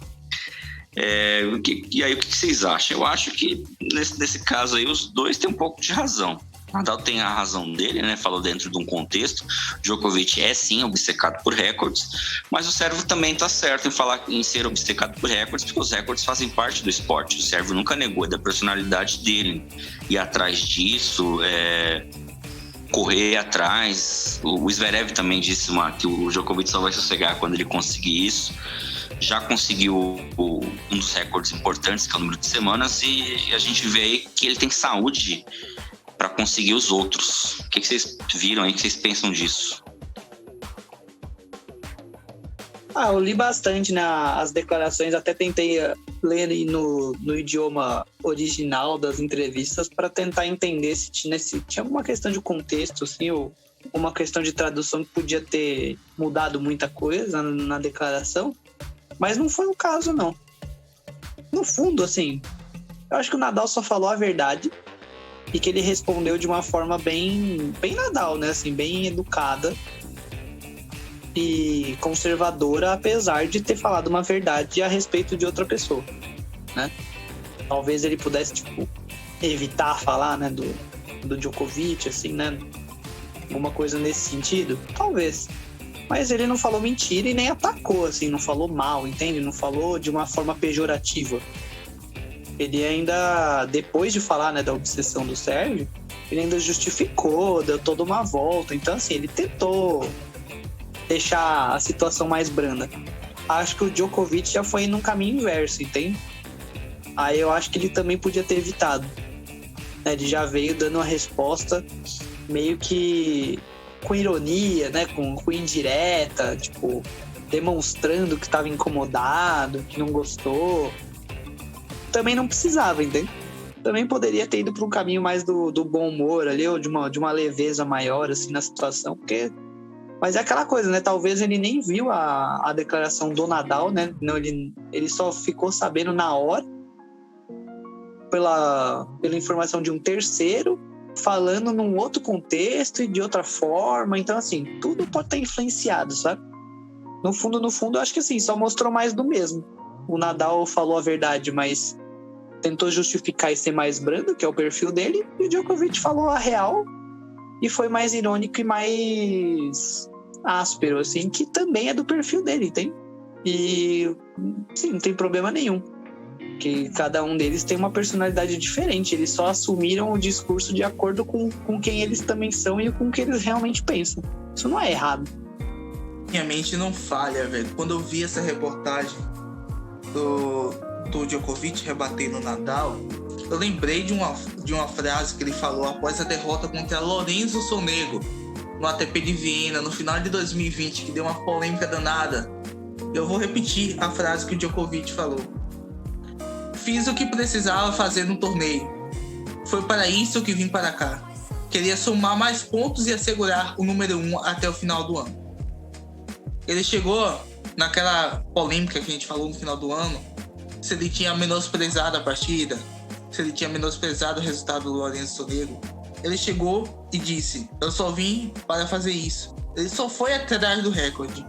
E aí, o que vocês acham? Eu acho que nesse caso aí os dois têm um pouco de razão. O Nadal tem a razão dele, né? Falou dentro de um contexto. Djokovic é sim obcecado por recordes, mas o Sérvio também está certo em ser obcecado por recordes, porque os recordes fazem parte do esporte. O Sérvio nunca negou da personalidade dele. Ir atrás disso, correr atrás. O Zverev também disse que o Djokovic só vai sossegar quando ele conseguir isso. Já conseguiu um dos recordes importantes, que é o número de semanas, e a gente vê aí que ele tem saúde para conseguir os outros. O que vocês viram aí, o que vocês pensam disso? Eu li bastante as declarações, até tentei ler no idioma original das entrevistas para tentar entender se tinha alguma questão de contexto, assim, ou uma questão de tradução que podia ter mudado muita coisa na declaração, mas não foi o caso, não. No fundo, assim, eu acho que o Nadal só falou a verdade e que ele respondeu de uma forma bem Nadal, né, assim, bem educada e conservadora, apesar de ter falado uma verdade a respeito de outra pessoa, né? Talvez ele pudesse, tipo, evitar falar, né, do Djokovic, assim, né? Alguma coisa nesse sentido? Talvez. Mas ele não falou mentira e nem atacou, assim, não falou mal, entende? Não falou de uma forma pejorativa. Ele ainda, depois de falar, né, da obsessão do Sérgio, ele ainda justificou, deu toda uma volta. Então, assim, ele tentou deixar a situação mais branda. Acho que o Djokovic já foi num caminho inverso, entende? Aí eu acho que ele também podia ter evitado. Né? Ele já veio dando uma resposta meio que com ironia, né? Com indireta, tipo, demonstrando que estava incomodado, que não gostou. Também não precisava, entende? Também poderia ter ido para um caminho mais do bom humor ali, ou de uma leveza maior, assim, na situação, porque... Mas é aquela coisa, né? Talvez ele nem viu a declaração do Nadal, né? Não, ele só ficou sabendo na hora pela informação de um terceiro, falando num outro contexto e de outra forma. Então, assim, tudo pode estar influenciado, sabe? No fundo, eu acho que assim, só mostrou mais do mesmo. O Nadal falou a verdade, mas tentou justificar e ser mais brando, que é o perfil dele, e o Djokovic falou a real e foi mais irônico e mais áspero, assim, que também é do perfil dele, tem? E, sim, não tem problema nenhum. Que cada um deles tem uma personalidade diferente, eles só assumiram o discurso de acordo com quem eles também são e com o que eles realmente pensam. Isso não é errado. Minha mente não falha, velho. Quando eu vi essa reportagem do Djokovic rebatendo o Nadal, eu lembrei de uma frase que ele falou após a derrota contra Lorenzo Sonego no ATP de Viena, no final de 2020, que deu uma polêmica danada. Eu vou repetir a frase que o Djokovic falou. Fiz o que precisava fazer no torneio. Foi para isso que vim para cá. Queria somar mais pontos e assegurar o número 1 até o final do ano. Ele chegou naquela polêmica que a gente falou no final do ano, se ele tinha menosprezado a partida, se ele tinha menosprezado o resultado do Lorenzo Sonego. Ele chegou e disse, eu só vim para fazer isso. Ele só foi atrás do recorde.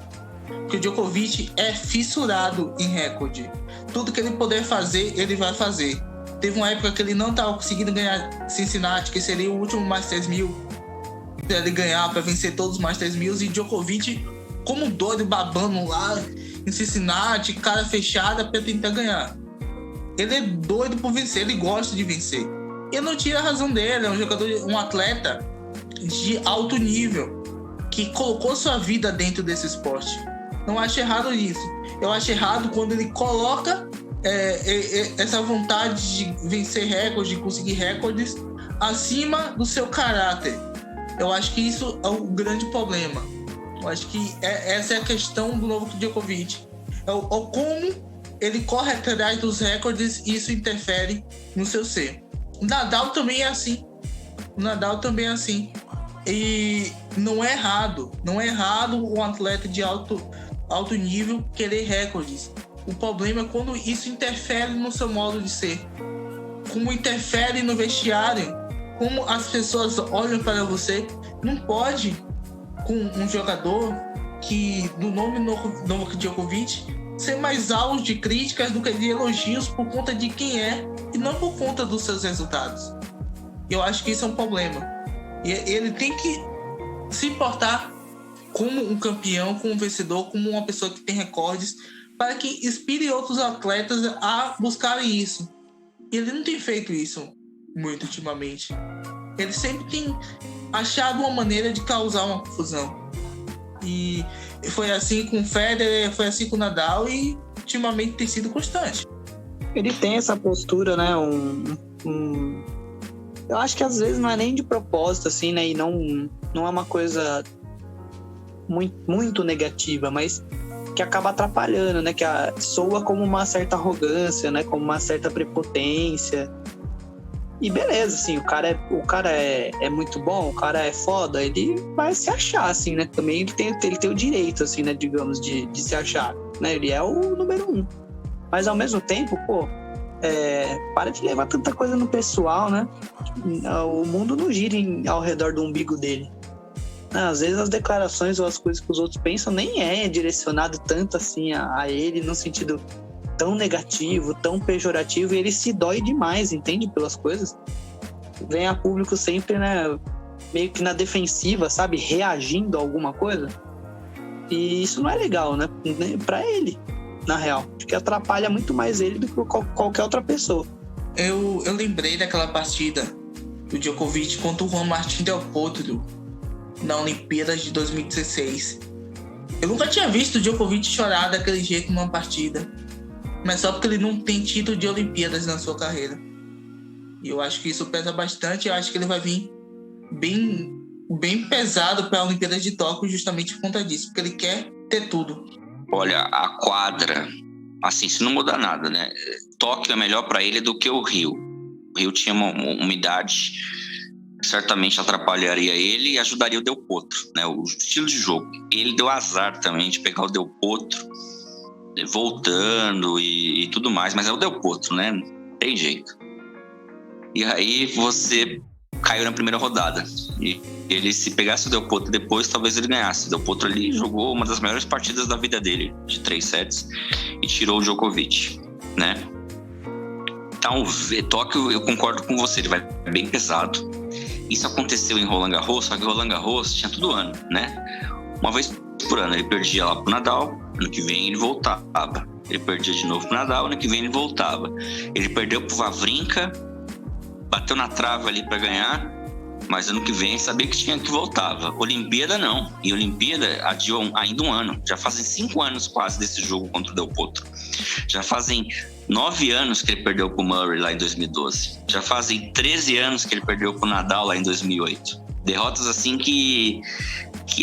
Porque o Djokovic é fissurado em recorde. Tudo que ele puder fazer, ele vai fazer. Teve uma época que ele não estava conseguindo ganhar Cincinnati, que seria o último Masters 1000, para ele ganhar, para vencer todos os Masters 1000, e Djokovic, como doido, babando lá em Cincinnati, cara fechada, para tentar ganhar. Ele é doido por vencer, ele gosta de vencer. Eu não tiro a razão dele, é um jogador, um atleta de alto nível, que colocou sua vida dentro desse esporte. Não acho errado isso. Eu acho errado quando ele coloca essa vontade de vencer recordes, de conseguir recordes, acima do seu caráter. Eu acho que isso é o grande problema. Eu acho que essa é a questão do novo Djokovic. É como ele corre atrás dos recordes e isso interfere no seu ser. O Nadal também é assim. E não é errado um atleta de alto nível querer recordes. O problema é quando isso interfere no seu modo de ser. Como interfere no vestiário, como as pessoas olham para você. Não pode, com um jogador que do nome Novak Djokovic, ser mais alvo de críticas do que de elogios por conta de quem é e não por conta dos seus resultados. Eu acho que isso é um problema. E ele tem que se portar como um campeão, como um vencedor, como uma pessoa que tem recordes, para que inspire outros atletas a buscarem isso. E ele não tem feito isso muito ultimamente. Ele sempre tem achado uma maneira de causar uma confusão. E foi assim com o Federer, foi assim com o Nadal e ultimamente tem sido constante. Ele tem essa postura, né? Eu acho que às vezes não é nem de propósito, assim, né? E não é uma coisa muito, muito negativa, mas que acaba atrapalhando, né? Que soa como uma certa arrogância, né? Como uma certa prepotência. E beleza, assim, o cara é muito bom, o cara é foda, ele vai se achar, assim, né? Também ele tem o direito, assim, né? Digamos, de se achar, né? Ele é o número 1. Mas ao mesmo tempo, pô, para de levar tanta coisa no pessoal, né? O mundo não gira ao redor do umbigo dele. Às vezes as declarações ou as coisas que os outros pensam nem é direcionado tanto assim a ele, no sentido tão negativo, tão pejorativo, e ele se dói demais, entende? Pelas coisas. Vem a público sempre, né, meio que na defensiva, sabe? Reagindo a alguma coisa. E isso não é legal, né? Pra ele, na real. Acho que atrapalha muito mais ele do que qualquer outra pessoa. Eu lembrei daquela partida do Djokovic contra o Juan Martín Del Potro na Olimpíadas de 2016. Eu nunca tinha visto o Djokovic chorar daquele jeito numa partida, mas só porque ele não tem título de Olimpíadas na sua carreira. E eu acho que isso pesa bastante. Eu acho que ele vai vir bem pesado para a Olimpíadas de Tóquio justamente por conta disso, porque ele quer ter tudo. Olha, a quadra, assim, se não mudar nada, né? Tóquio é melhor para ele do que o Rio. O Rio tinha uma umidade que certamente atrapalharia ele e ajudaria o Del Potro, né? O estilo de jogo. Ele deu azar também de pegar o Del Potro voltando e tudo mais, mas é o Del Potro, né? Não tem jeito. E aí você caiu na primeira rodada. E ele, se pegasse o Del Potro depois, talvez ele ganhasse. O Del Potro ali jogou uma das melhores partidas da vida dele, de 3 sets, e tirou o Djokovic, né? Então, Tóquio, eu concordo com você, ele vai bem pesado. Isso aconteceu em Roland Garros, só que Roland Garros tinha todo ano, né? Uma vez por ano, ele perdia lá pro Nadal, ano que vem ele voltava. Ele perdia de novo pro Nadal, ano que vem ele voltava. Ele perdeu pro Wawrinka, bateu na trave ali para ganhar, mas ano que vem sabia que tinha que voltava. Olimpíada não. E Olimpíada adiou ainda um ano. Já fazem 5 anos quase desse jogo contra o Del Potro. Já fazem 9 anos que ele perdeu pro Murray lá em 2012. Já fazem 13 anos que ele perdeu pro Nadal lá em 2008. Derrotas assim que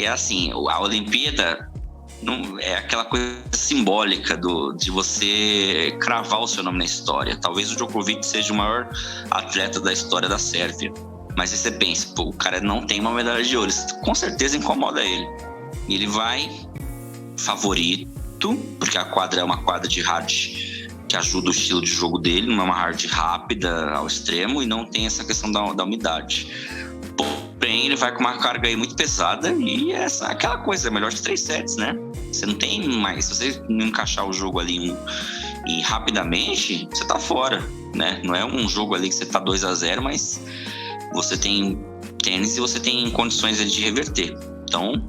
é assim, a Olimpíada não, é aquela coisa simbólica de você cravar o seu nome na história. Talvez o Djokovic seja o maior atleta da história da Sérvia. Mas aí você pensa, pô, o cara não tem uma medalha de ouro. Isso com certeza incomoda ele. E ele vai favorito, porque a quadra é uma quadra de hard que ajuda o estilo de jogo dele, não é uma hard rápida ao extremo e não tem essa questão da umidade. Porém, ele vai com uma carga aí muito pesada e aquela coisa, é melhor de 3 sets, né? Você não tem mais, se você não encaixar o jogo ali e rapidamente, você tá fora, né? Não é um jogo ali que você tá 2-0, mas você tem tênis e você tem condições de reverter. Então,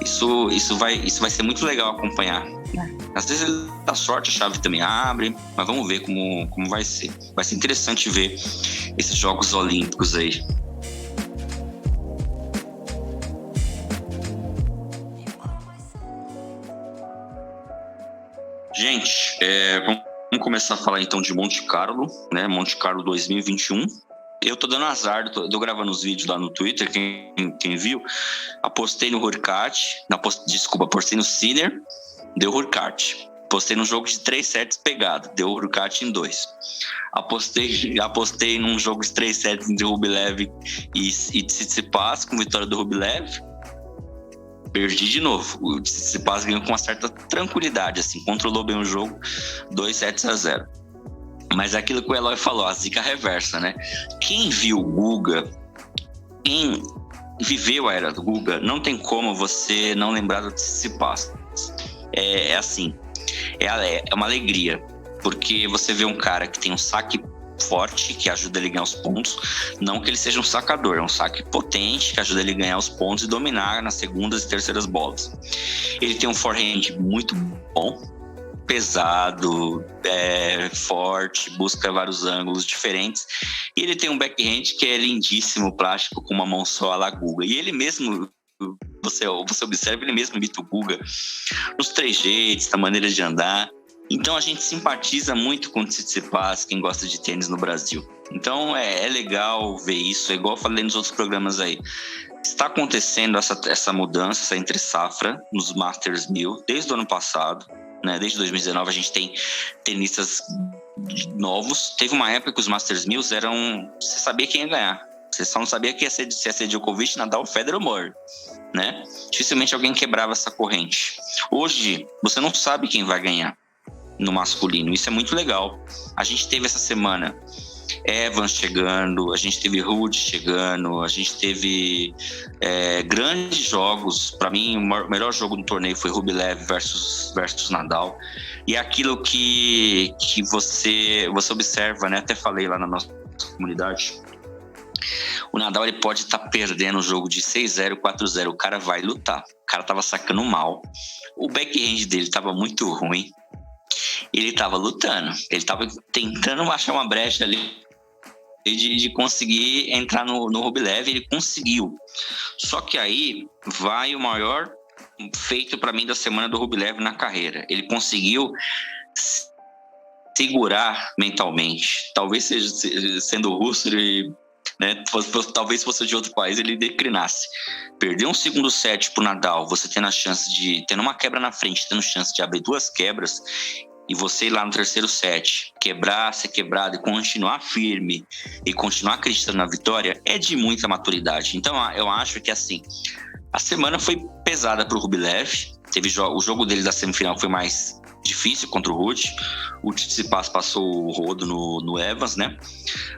isso vai ser muito legal acompanhar. Às vezes ele dá sorte, a chave também abre, mas vamos ver como vai ser. Vai ser interessante ver esses Jogos Olímpicos aí. Gente, vamos começar a falar então de Monte Carlo, né? Monte Carlo 2021. Eu tô dando azar, tô gravando os vídeos lá no Twitter, quem viu, apostei no Hurkacz, apostei no Sinner, deu Hurkacz. Apostei num jogo de 3 sets pegado, deu Hurkacz em 2. Apostei num jogo de 3 sets entre Rublev e Tsitsipas, com vitória do Rublev. Perdi de novo. O Tsitsipas ganhou com uma certa tranquilidade, assim, controlou bem o jogo, 2-0. Mas é aquilo que o Eloy falou, a zica reversa, né? Quem viu o Guga, quem viveu a era do Guga, não tem como você não lembrar do Tsitsipas. É assim, é uma alegria, porque você vê um cara que tem um saque forte, que ajuda ele a ganhar os pontos, não que ele seja um sacador, é um saque potente, que ajuda ele a ganhar os pontos e dominar nas segundas e terceiras bolas. Ele tem um forehand muito bom, pesado, forte, busca vários ângulos diferentes, e ele tem um backhand que é lindíssimo, plástico, com uma mão só à la Guga, e ele mesmo, você observa, ele mesmo imita o Guga nos trejeitos, na maneira de andar. Então a gente simpatiza muito com o Tsitsipas, quem gosta de tênis no Brasil. Então é legal ver isso, é igual eu falei nos outros programas aí. está acontecendo essa mudança, essa entre-safra nos Masters 1000 desde o ano passado, né? Desde 2019 a gente tem tenistas novos. Teve uma época que os Masters 1000 eram... Você sabia quem ia ganhar. Você só não sabia que se ia ser Djokovic, Nadal, Federer ou Murray, né? Dificilmente alguém quebrava essa corrente. Hoje, você não sabe quem vai ganhar no masculino. Isso é muito legal. A gente teve essa semana Evans chegando, a gente teve Ruud chegando, a gente teve grandes jogos. Para mim, o melhor jogo do torneio foi Rublev versus Nadal. E é aquilo que você observa, né? Até falei lá na nossa comunidade. O Nadal ele pode estar perdendo o jogo de 6-0, 4-0. O cara vai lutar. O cara tava sacando mal. O backhand dele tava muito ruim. Ele tava lutando. Ele tava tentando achar uma brecha ali de conseguir entrar no Rublev. Ele conseguiu. Só que aí vai o maior feito para mim da semana do Rublev na carreira. Ele conseguiu segurar mentalmente. Talvez seja sendo russo, ele... Né? Talvez fosse de outro país, ele declinasse. Perder um segundo set pro Nadal, você tendo a chance de... Tendo uma quebra na frente, tendo chance de abrir 2 quebras, e você ir lá no terceiro set, quebrar, ser quebrado e continuar firme, e continuar acreditando na vitória, é de muita maturidade. Então, eu acho que, assim, a semana foi pesada pro Rublev. O jogo dele da semifinal foi mais difícil contra o Ruud. O Tsitsipas passou o rodo no Evans, né?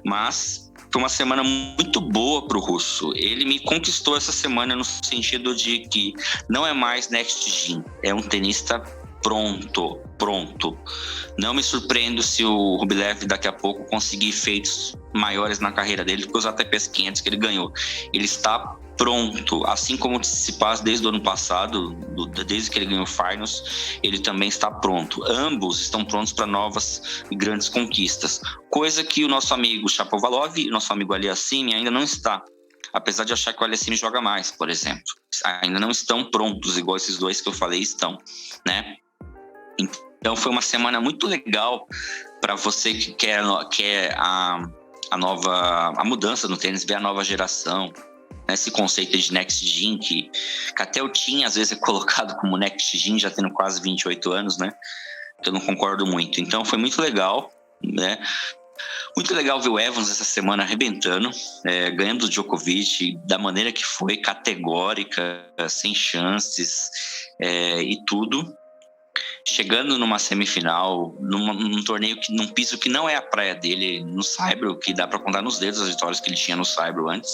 Mas... foi uma semana muito boa para o russo. Ele me conquistou essa semana no sentido de que não é mais next gen, é um tenista pronto. Não me surpreendo se o Rublev daqui a pouco conseguir feitos maiores na carreira dele do que os ATPs 500 que ele ganhou. Ele está pronto, assim como o Tsitsipas desde o ano passado, desde que ele ganhou o Finals, ele também está pronto. Ambos estão prontos para novas e grandes conquistas, coisa que o nosso amigo Shapovalov e o nosso amigo Aliassime ainda não está, apesar de achar que o Aliassime joga mais, por exemplo. Ainda não estão prontos, igual esses dois que eu falei estão, né? Então foi uma semana muito legal para você que quer a mudança no tênis, ver a nova geração. Esse conceito de Next Gen, que até o Tim às vezes é colocado como Next Gen, já tendo quase 28 anos, né? Que eu não concordo muito. Então foi muito legal, né? Muito legal ver o Evans essa semana arrebentando, ganhando do Djokovic da maneira que foi, categórica, sem chances e tudo. Chegando numa semifinal, num torneio, num piso que não é a praia dele, no Saibro, que dá para contar nos dedos as vitórias que ele tinha no Saibro antes.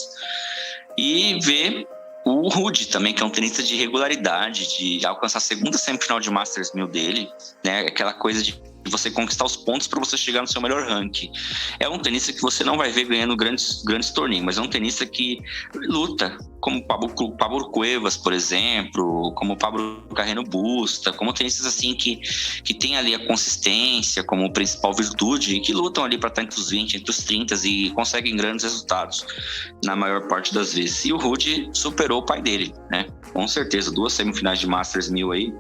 E ver o Ruud também, que é um tenista de regularidade, de alcançar a segunda semifinal de Masters 1000 dele, né? Aquela coisa de você conquistar os pontos para você chegar no seu melhor ranking. É um tenista que você não vai ver ganhando grandes torneios, mas é um tenista que luta, como o Pablo Cuevas, por exemplo, como o Pablo Carreno Busta, como tenistas assim que tem ali a consistência como principal virtude e que lutam ali para estar entre os 20, entre os 30 e conseguem grandes resultados na maior parte das vezes. E o Ruud superou o pai dele, né? Com certeza, 2 semifinais de Masters 1000 aí,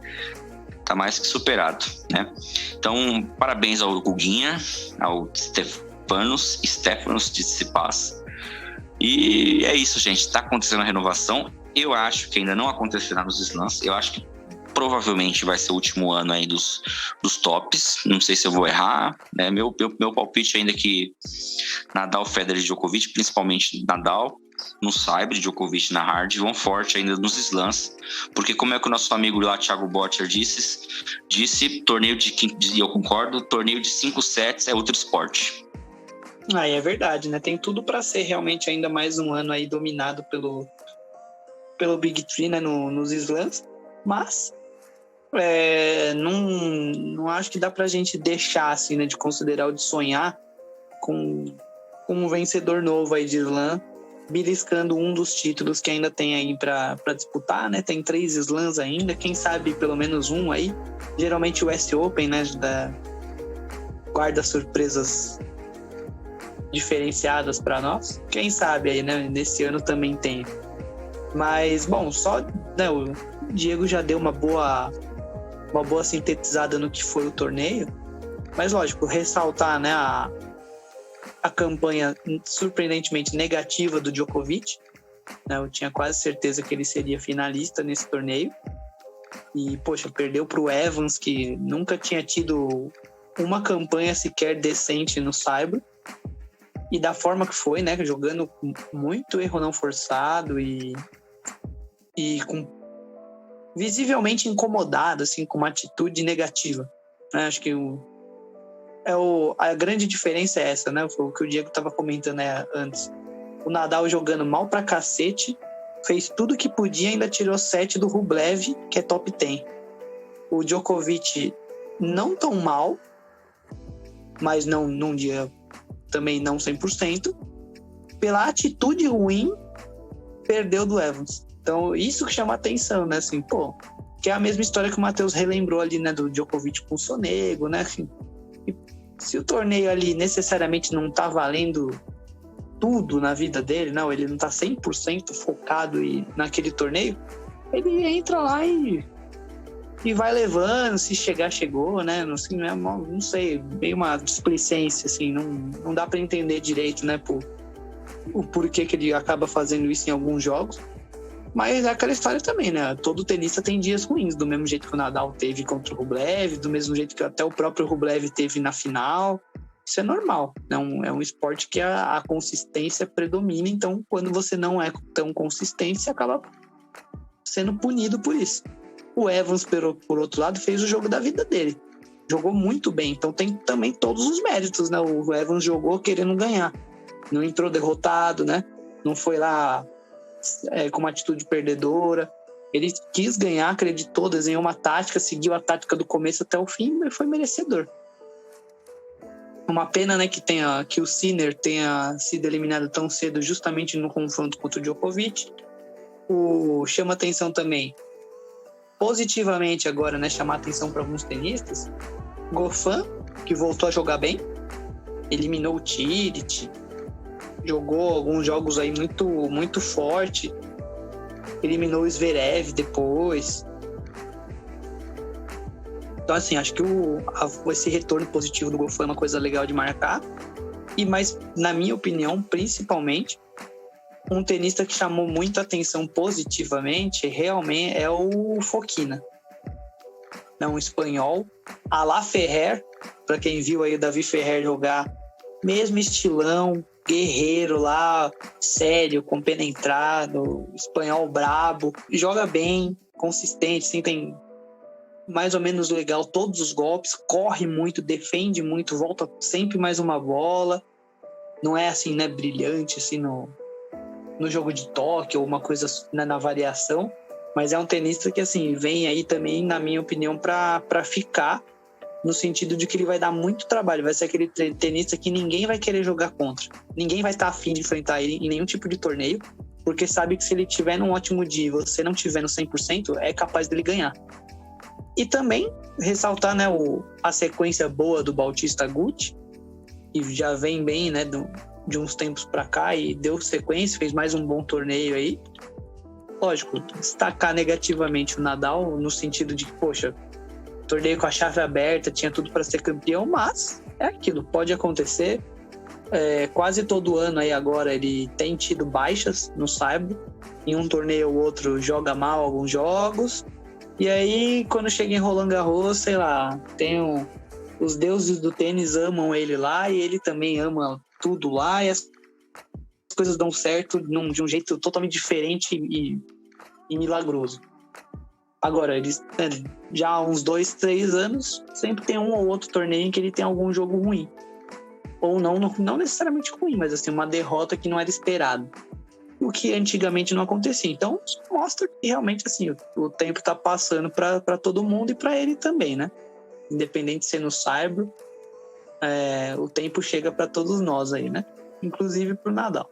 tá mais que superado, né? Então, parabéns ao Guguinha, ao Stefanos Tsitsipas. E é isso, gente. Tá acontecendo a renovação. Eu acho que ainda não acontecerá nos slams. Eu acho que provavelmente vai ser o último ano aí dos tops. Não sei se eu vou errar, né? Meu palpite ainda é que Nadal, Federer e Djokovic, principalmente Nadal, no Saibro, Djokovic na hard, vão forte ainda nos slams, porque como é que o nosso amigo lá, Thiago Botcher, disse torneio e eu concordo, torneio de 5 sets é outro esporte. Aí é verdade, né? Tem tudo para ser realmente ainda mais um ano aí dominado pelo Big Three, né? Nos slams, mas não acho que dá pra gente deixar assim, né? De considerar ou de sonhar com um vencedor novo aí de slam, beliscando um dos títulos que ainda tem aí para disputar, né? Tem 3 slams ainda, quem sabe pelo menos um aí. Geralmente o US Open, né? Guarda surpresas diferenciadas para nós. Quem sabe aí, né? Nesse ano também tem. Mas, bom, né, o Diego já deu uma boa sintetizada no que foi o torneio. Mas, lógico, ressaltar, né, a campanha surpreendentemente negativa do Djokovic, né? Eu tinha quase certeza que ele seria finalista nesse torneio. E, poxa, perdeu para o Evans, que nunca tinha tido uma campanha sequer decente no Saibro. E da forma que foi, né? Jogando com muito erro não forçado e visivelmente incomodado, assim, com uma atitude negativa. Né? Acho que a grande diferença é essa, né? Foi o que o Diego estava comentando antes. O Nadal jogando mal pra cacete, fez tudo que podia, ainda tirou 7 do Rublev, que é top 10. O Djokovic não tão mal, mas não num dia também não 100%. Pela atitude ruim, perdeu do Evans. Então, isso que chama atenção, né? Assim, que é a mesma história que o Matheus relembrou ali, né? Do Djokovic com o Sonego, né? Assim, se o torneio ali necessariamente não tá valendo tudo na vida dele, não, ele não tá 100% focado naquele torneio, ele entra lá e vai levando, se chegar, chegou, né? Assim, não sei, meio uma displicência, assim, não dá para entender direito, né? O porquê que ele acaba fazendo isso em alguns jogos. Mas é aquela história também, né? Todo tenista tem dias ruins, do mesmo jeito que o Nadal teve contra o Rublev, do mesmo jeito que até o próprio Rublev teve na final. Isso é normal, né? É um esporte que a consistência predomina, então quando você não é tão consistente, você acaba sendo punido por isso. O Evans, por outro lado, fez o jogo da vida dele. Jogou muito bem, então tem também todos os méritos, né? O Evans jogou querendo ganhar. Não entrou derrotado, né? Não foi lá com uma atitude perdedora. Ele quis ganhar, acreditou, desenhou uma tática, seguiu a tática do começo até o fim e foi merecedor. Uma pena, né, que o Sinner tenha sido eliminado tão cedo justamente no confronto contra o Djokovic. Chama atenção também, positivamente agora, né, chamar atenção para alguns tenistas. Goffin, que voltou a jogar bem, eliminou o Tsitsipas, jogou alguns jogos aí muito, muito forte, eliminou o Zverev depois. Então, assim, acho que esse retorno positivo do Goffin é uma coisa legal de marcar. Mas, na minha opinião, principalmente, um tenista que chamou muita atenção positivamente realmente é o Fokina. É um espanhol, Alá Ferrer, para quem viu aí o Davi Ferrer jogar, mesmo estilão, guerreiro lá, sério, compenetrado, espanhol brabo, joga bem, consistente, assim, tem mais ou menos legal todos os golpes, corre muito, defende muito, volta sempre mais uma bola, não é assim, né, brilhante assim no jogo de toque ou uma coisa, né, na variação, mas é um tenista que, assim, vem aí também, na minha opinião, para ficar, no sentido de que ele vai dar muito trabalho, vai ser aquele tenista que ninguém vai querer jogar contra, ninguém vai estar afim de enfrentar ele em nenhum tipo de torneio, porque sabe que se ele tiver num ótimo dia e você não tiver no 100%, é capaz dele ganhar. E também ressaltar, né, a sequência boa do Bautista Agut, que já vem bem, né, de uns tempos para cá e deu sequência, fez mais um bom torneio aí. Lógico, destacar negativamente o Nadal, no sentido de que, poxa, torneio com a chave aberta, tinha tudo para ser campeão, mas é aquilo, pode acontecer. Quase todo ano aí agora ele tem tido baixas no Saibro, em um torneio ou outro joga mal alguns jogos, e aí quando chega em Roland Garros, sei lá, os deuses do tênis amam ele lá e ele também ama tudo lá, e as coisas dão certo de um jeito totalmente diferente e milagroso. Agora, eles, né, já há uns 2-3 anos, sempre tem um ou outro torneio em que ele tem algum jogo ruim. Ou não necessariamente ruim, mas assim, uma derrota que não era esperado. O que antigamente não acontecia. Então, mostra que realmente assim, o tempo está passando para todo mundo e para ele também, né? Independente de ser no Saibro, o tempo chega para todos nós aí, né? Inclusive para o Nadal.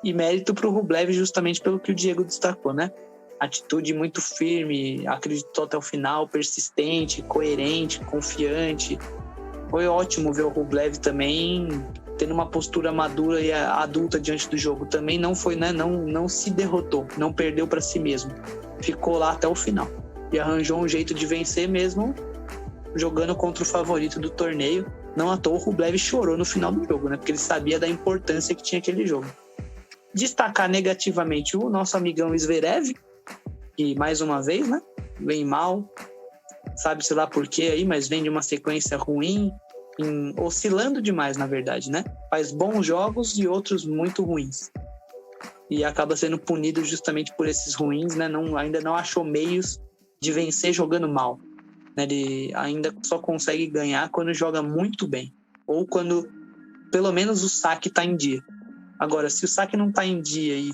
E mérito para o Rublev justamente pelo que o Diego destacou, né? Atitude muito firme, acreditou até o final, persistente, coerente, confiante. Foi ótimo ver o Rublev também tendo uma postura madura e adulta diante do jogo. Também não foi, né? Não se derrotou, não perdeu para si mesmo. Ficou lá até o final e arranjou um jeito de vencer mesmo jogando contra o favorito do torneio. Não à toa o Rublev chorou no final do jogo, né? Porque ele sabia da importância que tinha aquele jogo. destacar negativamente o nosso amigão Zverev, que mais uma vez, né, vem mal, sabe-se lá por quê aí, mas vem de uma sequência ruim, oscilando demais, na verdade, né? Faz bons jogos e outros muito ruins. E acaba sendo punido justamente por esses ruins, né? Ainda não achou meios de vencer jogando mal. Né? Ele ainda só consegue ganhar quando joga muito bem. Ou quando, pelo menos, o saque está em dia. Agora, se o saque não está em dia e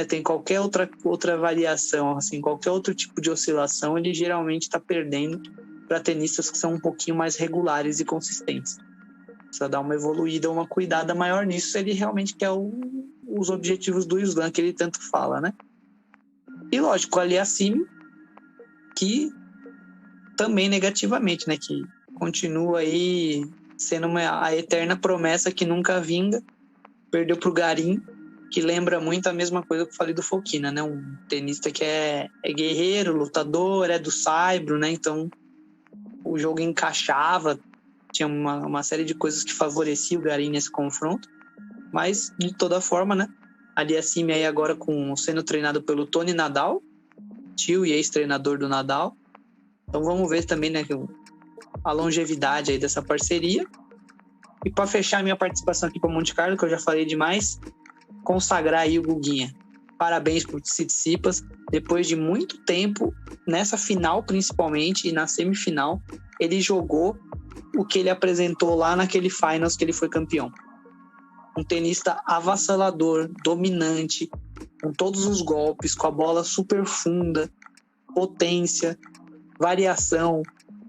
tem qualquer outra variação, assim, qualquer outro tipo de oscilação, ele geralmente está perdendo para tenistas que são um pouquinho mais regulares e consistentes. Precisa dar uma evoluída, uma cuidada maior nisso, se ele realmente quer os objetivos do slam que ele tanto fala, né? E lógico, ali acima, que também negativamente, né? Que continua aí sendo a eterna promessa que nunca vinga. Perdeu pro Garim, que lembra muito a mesma coisa que eu falei do Fokina, né? Um tenista que é guerreiro, lutador, é do saibro, né? Então o jogo encaixava, tinha uma série de coisas que favoreciam o Garim nesse confronto, mas de toda forma, né? Ali acima aí agora sendo treinado pelo Tony Nadal, tio e ex-treinador do Nadal. Então vamos ver também, né, a longevidade aí dessa parceria. E para fechar minha participação aqui para Monte Carlo, que eu já falei demais, consagrar aí o Guguinha. Parabéns pro Tsitsipas. Depois de muito tempo, nessa final principalmente e na semifinal, ele jogou o que ele apresentou lá naquele finals que ele foi campeão. Um tenista avassalador, dominante, com todos os golpes, com a bola super funda, potência, variação,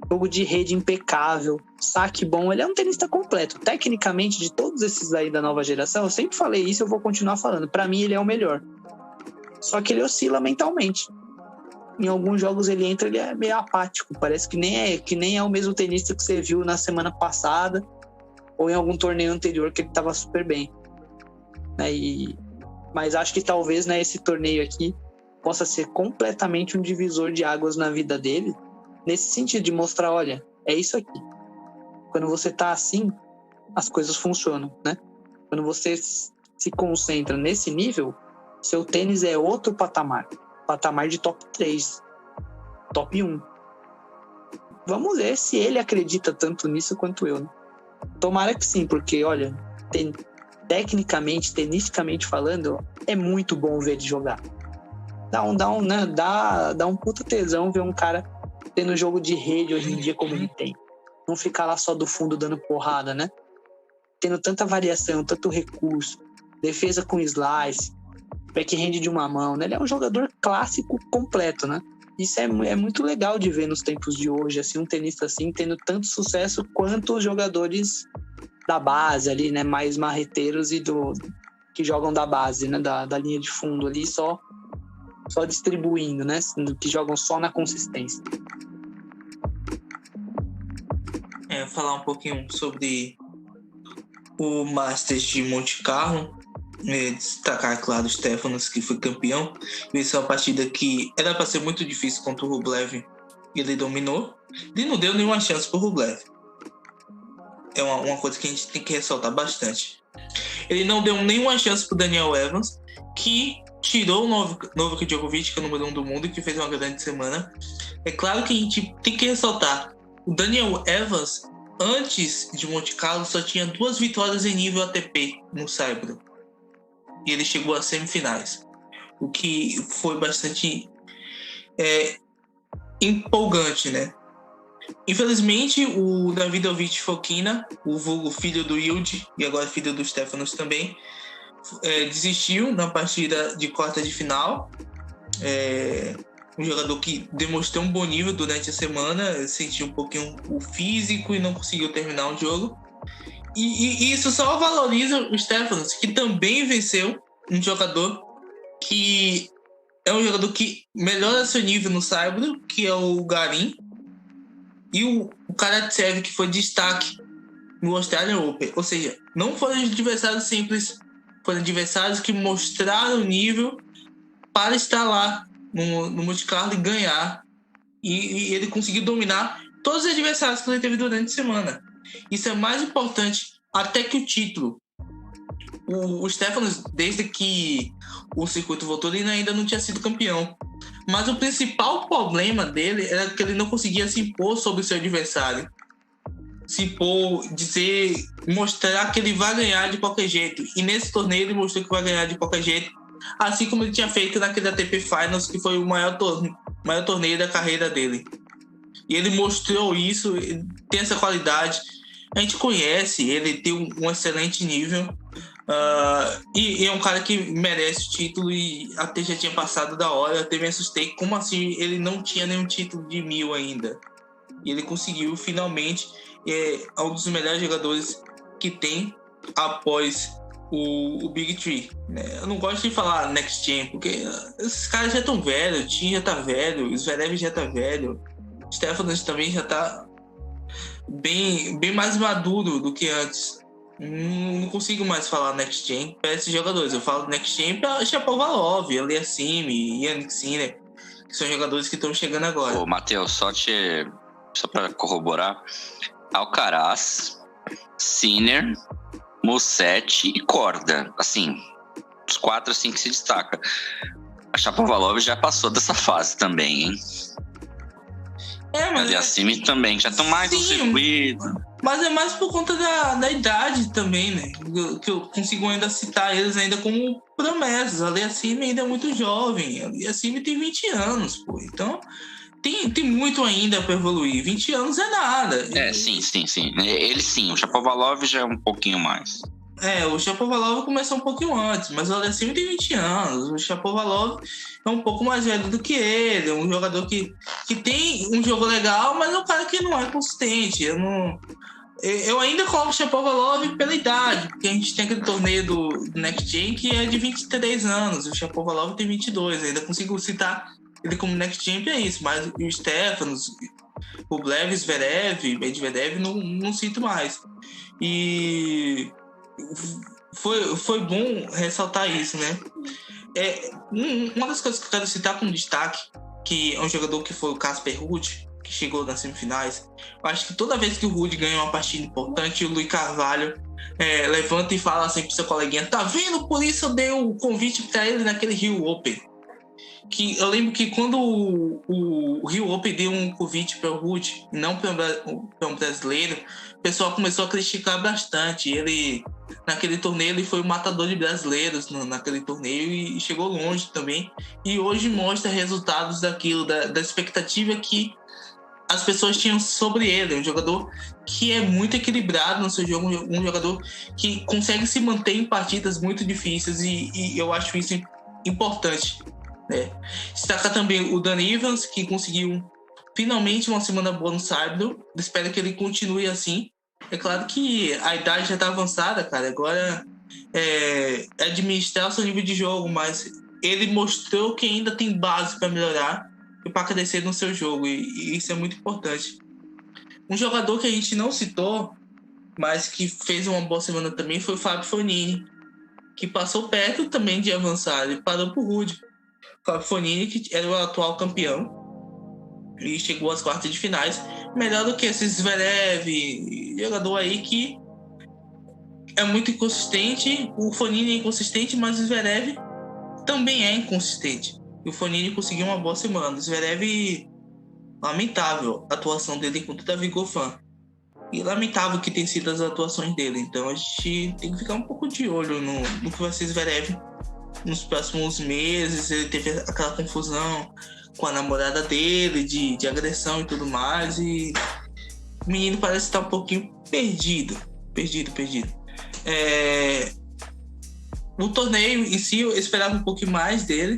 jogo de rede impecável, saque bom. Ele é um tenista completo. Tecnicamente, de todos esses aí da nova geração, eu sempre falei isso e eu vou continuar falando. Para mim, ele é o melhor. Só que ele oscila mentalmente. Em alguns jogos ele entra, ele é meio apático. Parece que nem é o mesmo tenista que você viu na semana passada ou em algum torneio anterior que ele estava super bem. Mas acho que talvez, né, esse torneio aqui possa ser completamente um divisor de águas na vida dele, nesse sentido de mostrar, olha, é isso aqui. Quando você tá assim, as coisas funcionam, né? Quando você se concentra nesse nível, seu tênis é outro patamar de top 3, top 1. Vamos ver se ele acredita tanto nisso quanto eu, né? Tomara que sim, porque, olha, tecnicamente, tenisticamente falando, é muito bom ver ele jogar. Dá um puta tesão ver um cara tendo jogo de rede hoje em dia como ele tem. Não ficar lá só do fundo dando porrada, né? Tendo tanta variação, tanto recurso, defesa com slice, backhand de uma mão, né? Ele é um jogador clássico completo, né? Isso é muito legal de ver nos tempos de hoje, assim, um tenista assim tendo tanto sucesso quanto os jogadores da base ali, né? Mais marreteiros e que jogam da base, né? Da linha de fundo ali, só distribuindo, né? Que jogam só na consistência. Falar um pouquinho sobre o Masters de Monte Carlo. Destacar, claro, o Stefanos, que foi campeão. Isso é uma partida que era para ser muito difícil contra o Rublev. Ele dominou. Ele não deu nenhuma chance para o Rublev. É uma coisa que a gente tem que ressaltar bastante. Ele não deu nenhuma chance para o Daniel Evans, que tirou o Novak Djokovic, que é o número 1 do mundo, e que fez uma grande semana. É claro que a gente tem que ressaltar. O Daniel Evans, antes de Monte Carlo, só tinha 2 vitórias em nível ATP no saibro. E ele chegou às semifinais, o que foi bastante empolgante, né? Infelizmente, o Davidovich Fokina, o vulgo filho do Ildi e agora filho do Stefanos também, desistiu na partida de quarta de final. Um jogador que demonstrou um bom nível durante a semana, sentiu um pouquinho o físico e não conseguiu terminar o jogo. E isso só valoriza o Stefanos, que também venceu um jogador que é um jogador que melhora seu nível no saibro, que é o Garim, e o Karatsev, que foi destaque no Australian Open. Ou seja, não foram adversários simples, foram adversários que mostraram o nível para estar lá no Monte Carlo e ganhar. E ele conseguiu dominar todos os adversários que ele teve durante a semana. Isso é mais importante até que o título. O Stefanos, desde que o circuito voltou, ele ainda não tinha sido campeão. Mas o principal problema dele era que ele não conseguia se impor sobre o seu adversário. Se impor, mostrar que ele vai ganhar de qualquer jeito. E nesse torneio ele mostrou que vai ganhar de qualquer jeito. Assim como ele tinha feito naquele ATP Finals, que foi o maior torneio da carreira dele. E ele mostrou isso, tem essa qualidade. A gente conhece, ele tem um excelente nível. E é um cara que merece o título e até já tinha passado da hora. Eu até me assustei, como assim ele não tinha nenhum título de 1000 ainda? E ele conseguiu finalmente. É um dos melhores jogadores que tem após o Big Three, né? Eu não gosto de falar Next Gen, porque esses caras já estão velhos, o Tim já tá velho, o Zverev já tá velho, o Stefanos também já tá bem mais maduro do que antes. Não consigo mais falar Next Gen para esses jogadores. Eu falo Next Gen para Shapovalov, Aliassime e Jannik Sinner, que são jogadores que estão chegando agora. Ô, Matheus, só para corroborar, Alcaraz, Sinner, Musetti e Korda. Assim, os 4 assim que se destaca. A Shapovalov já passou dessa fase também, hein? Mas Aliassime também, já estão mais no circuito. Mas é mais por conta da idade também, né? Que eu consigo ainda citar eles ainda como promessas. A Aliassime ainda é muito jovem. A Aliassime tem 20 anos, pô. Então, tem muito ainda para evoluir. 20 anos é nada. Sim. Ele sim, o Shapovalov já é um pouquinho mais. O Shapovalov começou um pouquinho antes, mas o Aliassime tem 20 anos. O Shapovalov é um pouco mais velho do que ele. É um jogador que tem um jogo legal, mas é um cara que não é consistente. Eu ainda coloco o Shapovalov pela idade, porque a gente tem aquele torneio do Next Gen que é de 23 anos. O Shapovalov tem 22. Eu ainda consigo citar ele como Next Gen é isso, mas o Stefanos, o Rublev, Zverev, Medvedev não cito mais. E foi bom ressaltar isso, né? Uma das coisas que eu quero citar como destaque, que é um jogador que foi o Casper Ruud, que chegou nas semifinais. Eu acho que toda vez que o Ruud ganha uma partida importante, o Luiz Carvalho levanta e fala assim pro seu coleguinha: tá vendo? Por isso eu dei o convite para ele naquele Rio Open. Que eu lembro que quando o Rio Open deu um convite para o Ruud, não para um brasileiro, o pessoal começou a criticar bastante. Ele, naquele torneio, ele foi o matador de brasileiros naquele torneio e chegou longe também. E hoje mostra resultados daquilo, da expectativa que as pessoas tinham sobre ele. Um jogador que é muito equilibrado no seu jogo, um jogador que consegue se manter em partidas muito difíceis e eu acho isso importante. Destaca também o Dan Evans, que conseguiu finalmente uma semana boa no sábado. Espero que ele continue assim. É claro que a idade já está avançada, cara. Agora é administrar o seu nível de jogo, mas ele mostrou que ainda tem base para melhorar e para crescer no seu jogo, e isso é muito importante. Um jogador que a gente não citou, mas que fez uma boa semana também, foi o Fabio Fognini, que passou perto também de avançar. Ele parou pro Ruud. Fabio Fognini, que era o atual campeão e chegou às quartas de finais, melhor do que esse Zverev, jogador aí que é muito inconsistente. O Fognini é inconsistente, mas o Zverev também é inconsistente. E o Fognini conseguiu uma boa semana. O Zverev, lamentável a atuação dele contra o Davi Goffin. E lamentável que tem sido as atuações dele. Então a gente tem que ficar um pouco de olho no que vai ser Zverev nos próximos meses. Ele teve aquela confusão com a namorada dele, de agressão e tudo mais, e o menino parece estar um pouquinho perdido. O torneio em si, eu esperava um pouquinho mais dele.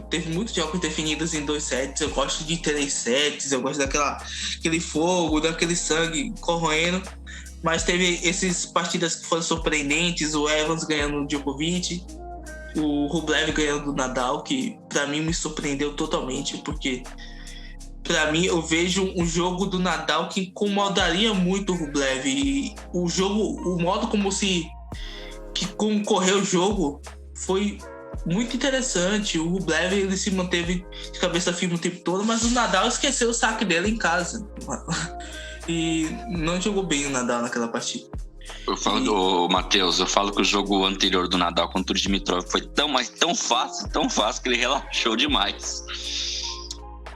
Teve muitos jogos definidos em 2 sets. Eu gosto de 3 sets, eu gosto daquele fogo, daquele sangue corroendo. Mas teve essas partidas que foram surpreendentes. O Evans ganhando o Djokovic, o Rublev ganhando do Nadal, que pra mim me surpreendeu totalmente, porque pra mim eu vejo um jogo do Nadal que incomodaria muito o Rublev. E o modo como correu o jogo foi muito interessante. O Rublev, ele se manteve de cabeça firme o tempo todo, mas o Nadal esqueceu o saque dele em casa e não jogou bem o Nadal naquela partida. Eu falo do Matheus, eu falo que o jogo anterior do Nadal contra o Dimitrov foi tão fácil que ele relaxou demais.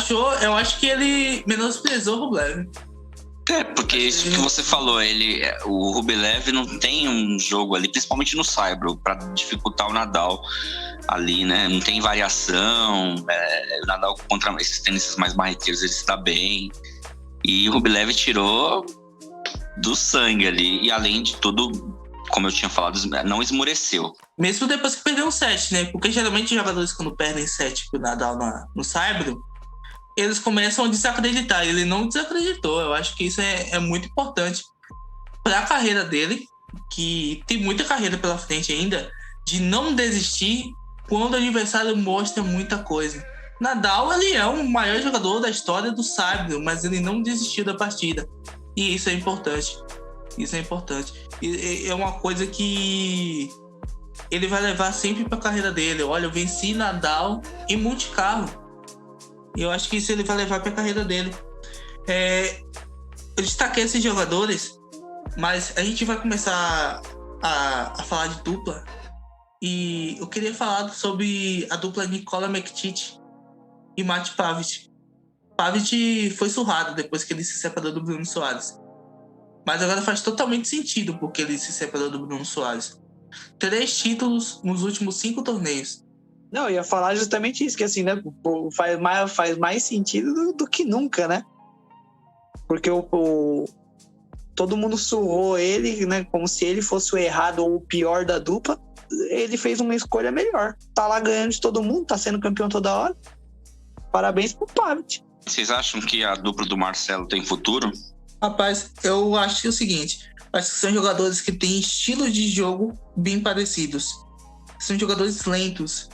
Eu acho que ele menosprezou o Rublev. Porque isso que você falou, o Rublev não tem um jogo ali, principalmente no Saibro, pra dificultar o Nadal ali, né? Não tem variação, o Nadal contra esses tenistas mais marreteiros, ele se dá bem. E o Rublev tirou do sangue ali, e além de tudo, como eu tinha falado, não esmoreceu. Mesmo depois que perdeu um set, né? Porque geralmente os jogadores, quando perdem set pro Nadal no Saibro, eles começam a desacreditar. Ele não desacreditou. Eu acho que isso é muito importante para a carreira dele, que tem muita carreira pela frente ainda, de não desistir quando o adversário mostra muita coisa. Nadal, ele é o maior jogador da história do Saibro, mas ele não desistiu da partida. E isso é importante. Isso é importante. E é uma coisa que ele vai levar sempre para a carreira dele. Olha, eu venci Nadal em Monte Carlo. E eu acho que isso ele vai levar para a carreira dele. Eu destaquei esses jogadores, mas a gente vai começar a falar de dupla. E eu queria falar sobre a dupla Nikola Mektic e Mate Pavic. Pavic foi surrado depois que ele se separou do Bruno Soares. Mas agora faz totalmente sentido porque ele se separou do Bruno Soares. 3 títulos nos últimos 5 torneios. Não, eu ia falar justamente isso, que assim, né, faz mais sentido do que nunca, né? Porque todo mundo surrou ele, né, como se ele fosse o errado ou o pior da dupla. Ele fez uma escolha melhor. Tá lá ganhando de todo mundo, tá sendo campeão toda hora. Parabéns pro Pavic. Vocês acham que a dupla do Marcelo tem futuro? Rapaz, eu acho que é o seguinte. Acho que são jogadores que têm estilos de jogo bem parecidos. São jogadores lentos.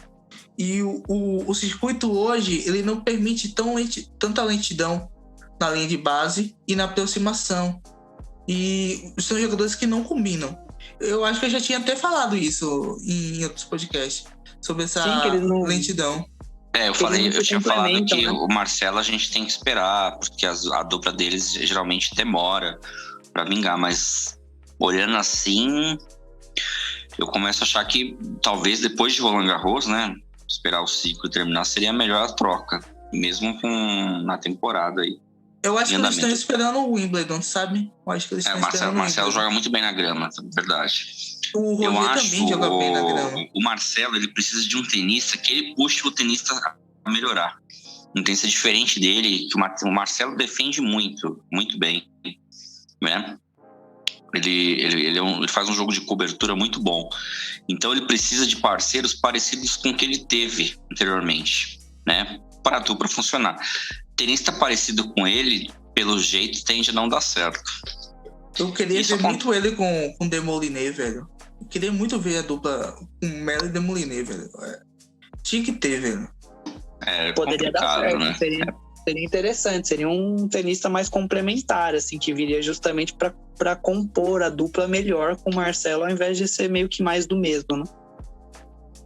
E o circuito hoje, ele não permite tanta lentidão na linha de base e na aproximação. E são jogadores que não combinam. Eu acho que eu já tinha até falado isso em outros podcasts, sobre essa lentidão. Eu tinha falado que, né? O Marcelo a gente tem que esperar, porque a dupla deles geralmente demora pra vingar, mas olhando assim, eu começo a achar que talvez depois de Roland Garros, né, esperar o ciclo terminar seria a melhor troca, mesmo na temporada aí. Eu acho que eles estão esperando o Wimbledon, sabe? Eu acho que eles estão esperando o Marcelo joga muito bem na grama, verdade. O Roger também joga bem na grama. O Marcelo, ele precisa de um tenista que ele puxe o tenista a melhorar. Um tenista diferente dele, que o Marcelo defende muito bem, né? Ele faz um jogo de cobertura muito bom. Então ele precisa de parceiros parecidos com o que ele teve anteriormente, né? Para a dupla funcionar. Tenista parecido com ele, pelo jeito, tende a não dar certo. Eu queria ver muito ele com Demoliné, velho. Eu queria muito ver a dupla com Melo e Demoliné, velho. Tinha que ter, velho. Poderia dar certo, né? Seria interessante. Seria um tenista mais complementar, assim, que viria justamente para compor a dupla melhor com o Marcelo, ao invés de ser meio que mais do mesmo,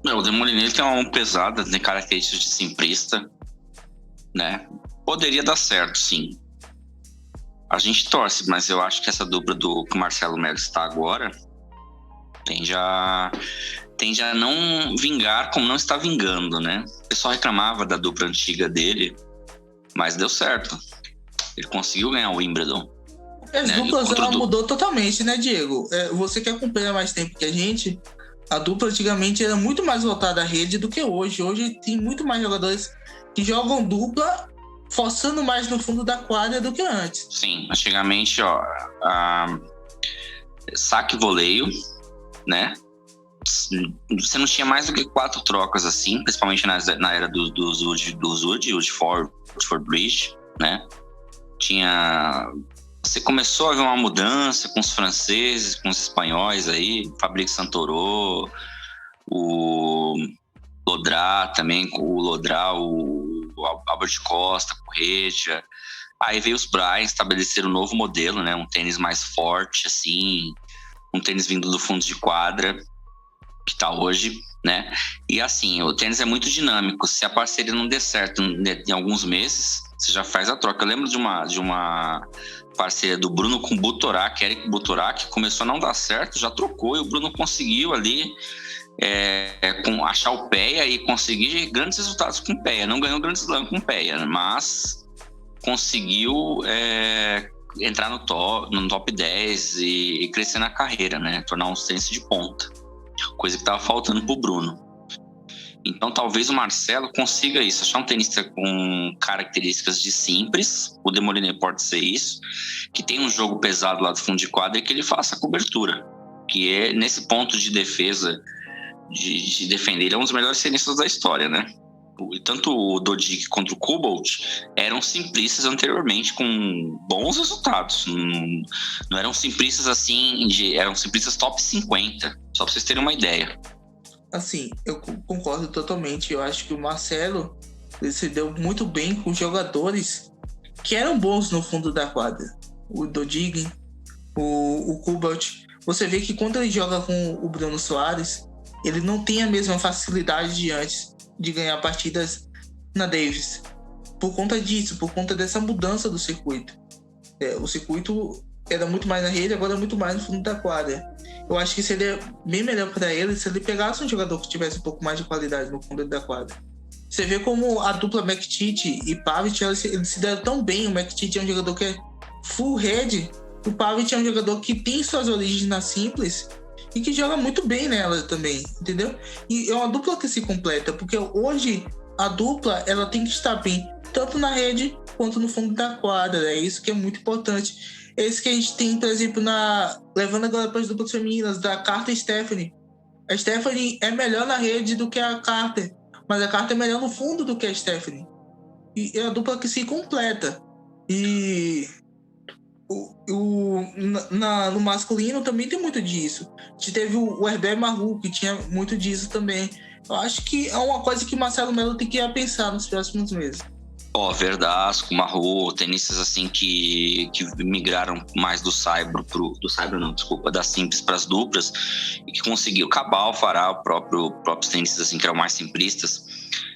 né? O Demoliné tem uma mão pesada, tem características de simplista, né? Poderia dar certo, sim. A gente torce, mas eu acho que essa dupla que o Marcelo Melo está agora tende a não vingar como não está vingando, né? O pessoal reclamava da dupla antiga dele, mas deu certo. Ele conseguiu ganhar o Wimbledon. As duplas mudou totalmente, né, Diego? Você que acompanha mais tempo que a gente, a dupla antigamente era muito mais voltada à rede do que hoje. Hoje tem muito mais jogadores que jogam dupla forçando mais no fundo da quadra do que antes. Sim, antigamente, saque e voleio, né? Você não tinha mais do que 4 trocas assim, principalmente na era do Zud Ford Bridge, né? Você começou a ver uma mudança com os franceses, com os espanhóis aí, Fabrice Santoro, o Lodrá também, o Albert Costa, Correia. Aí veio os Bryan estabeleceram um novo modelo, né? Um tênis mais forte, assim, um tênis vindo do fundo de quadra, que tá hoje, né? E assim, o tênis é muito dinâmico. Se a parceria não der certo em alguns meses, você já faz a troca. Eu lembro de uma parceria do Bruno com o Butorak, Eric Butorak, que começou a não dar certo, já trocou, e o Bruno conseguiu ali achar o Peia e conseguir grandes resultados com o Peia. Não ganhou o Grand Slam com o Peia, mas conseguiu entrar no top 10 e crescer na carreira, né? Tornar um tenista de ponta, coisa que estava faltando pro Bruno. Então talvez o Marcelo consiga isso, achar um tenista com características de simples, o Demoliner pode ser isso, que tem um jogo pesado lá do fundo de quadra e que ele faça a cobertura, que é nesse ponto de defesa, de defender, ele é um dos melhores tenistas da história, né? Tanto o Dodig quanto o Kubalt eram simplistas anteriormente com bons resultados, não eram simplistas assim, eram simplistas top 50, só pra vocês terem uma ideia. Assim, eu concordo totalmente. Eu acho que o Marcelo ele se deu muito bem com jogadores que eram bons no fundo da quadra. O Dodig, o Kubalt. Você vê que quando ele joga com o Bruno Soares, ele não tem a mesma facilidade de antes de ganhar partidas na Davis. Por conta disso, por conta dessa mudança do circuito. O circuito era muito mais na rede, agora é muito mais no fundo da quadra. Eu acho que seria bem melhor para ele se ele pegasse um jogador que tivesse um pouco mais de qualidade no fundo da quadra. Você vê como a dupla Mektic e Pavic, eles se deram tão bem. O Mektic é um jogador que é full head, o Pavic é um jogador que tem suas origens na simples e que joga muito bem nela também, entendeu? E é uma dupla que se completa, porque hoje a dupla ela tem que estar bem tanto na rede quanto no fundo da quadra. É isso que é muito importante. É isso que a gente tem, por exemplo, levando agora para as duplas femininas, da Carter e Stephanie. A Stephanie é melhor na rede do que a Carter, mas a Carter é melhor no fundo do que a Stephanie. E é a dupla que se completa. E no masculino também tem muito disso. A gente teve o Herbert Marrou, que tinha muito disso também. Eu acho que é uma coisa que o Marcelo Melo tem que pensar nos próximos meses. Verdasco, Marrou, tenistas assim que migraram mais da simples para as duplas e que conseguiu. Cabal, Fará, próprios tenistas assim que eram mais simplistas.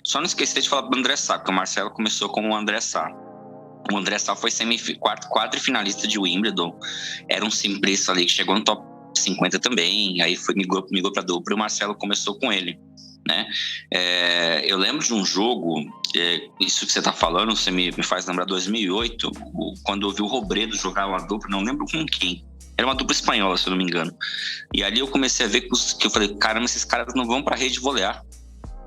Só não esquecer de falar do André Sá, porque o Marcelo começou como o André Sá. O André Sá foi quadrifinalista de Wimbledon, era um simplista ali que chegou no top 50 também, aí migrou para a dupla e o Marcelo começou com ele, né? Eu lembro de um jogo, isso que você está falando, você me faz lembrar 2008, quando eu vi o Robredo jogar uma dupla, não lembro com quem, era uma dupla espanhola, se eu não me engano, e ali eu comecei a ver que eu falei, caramba, esses caras não vão para a rede volear.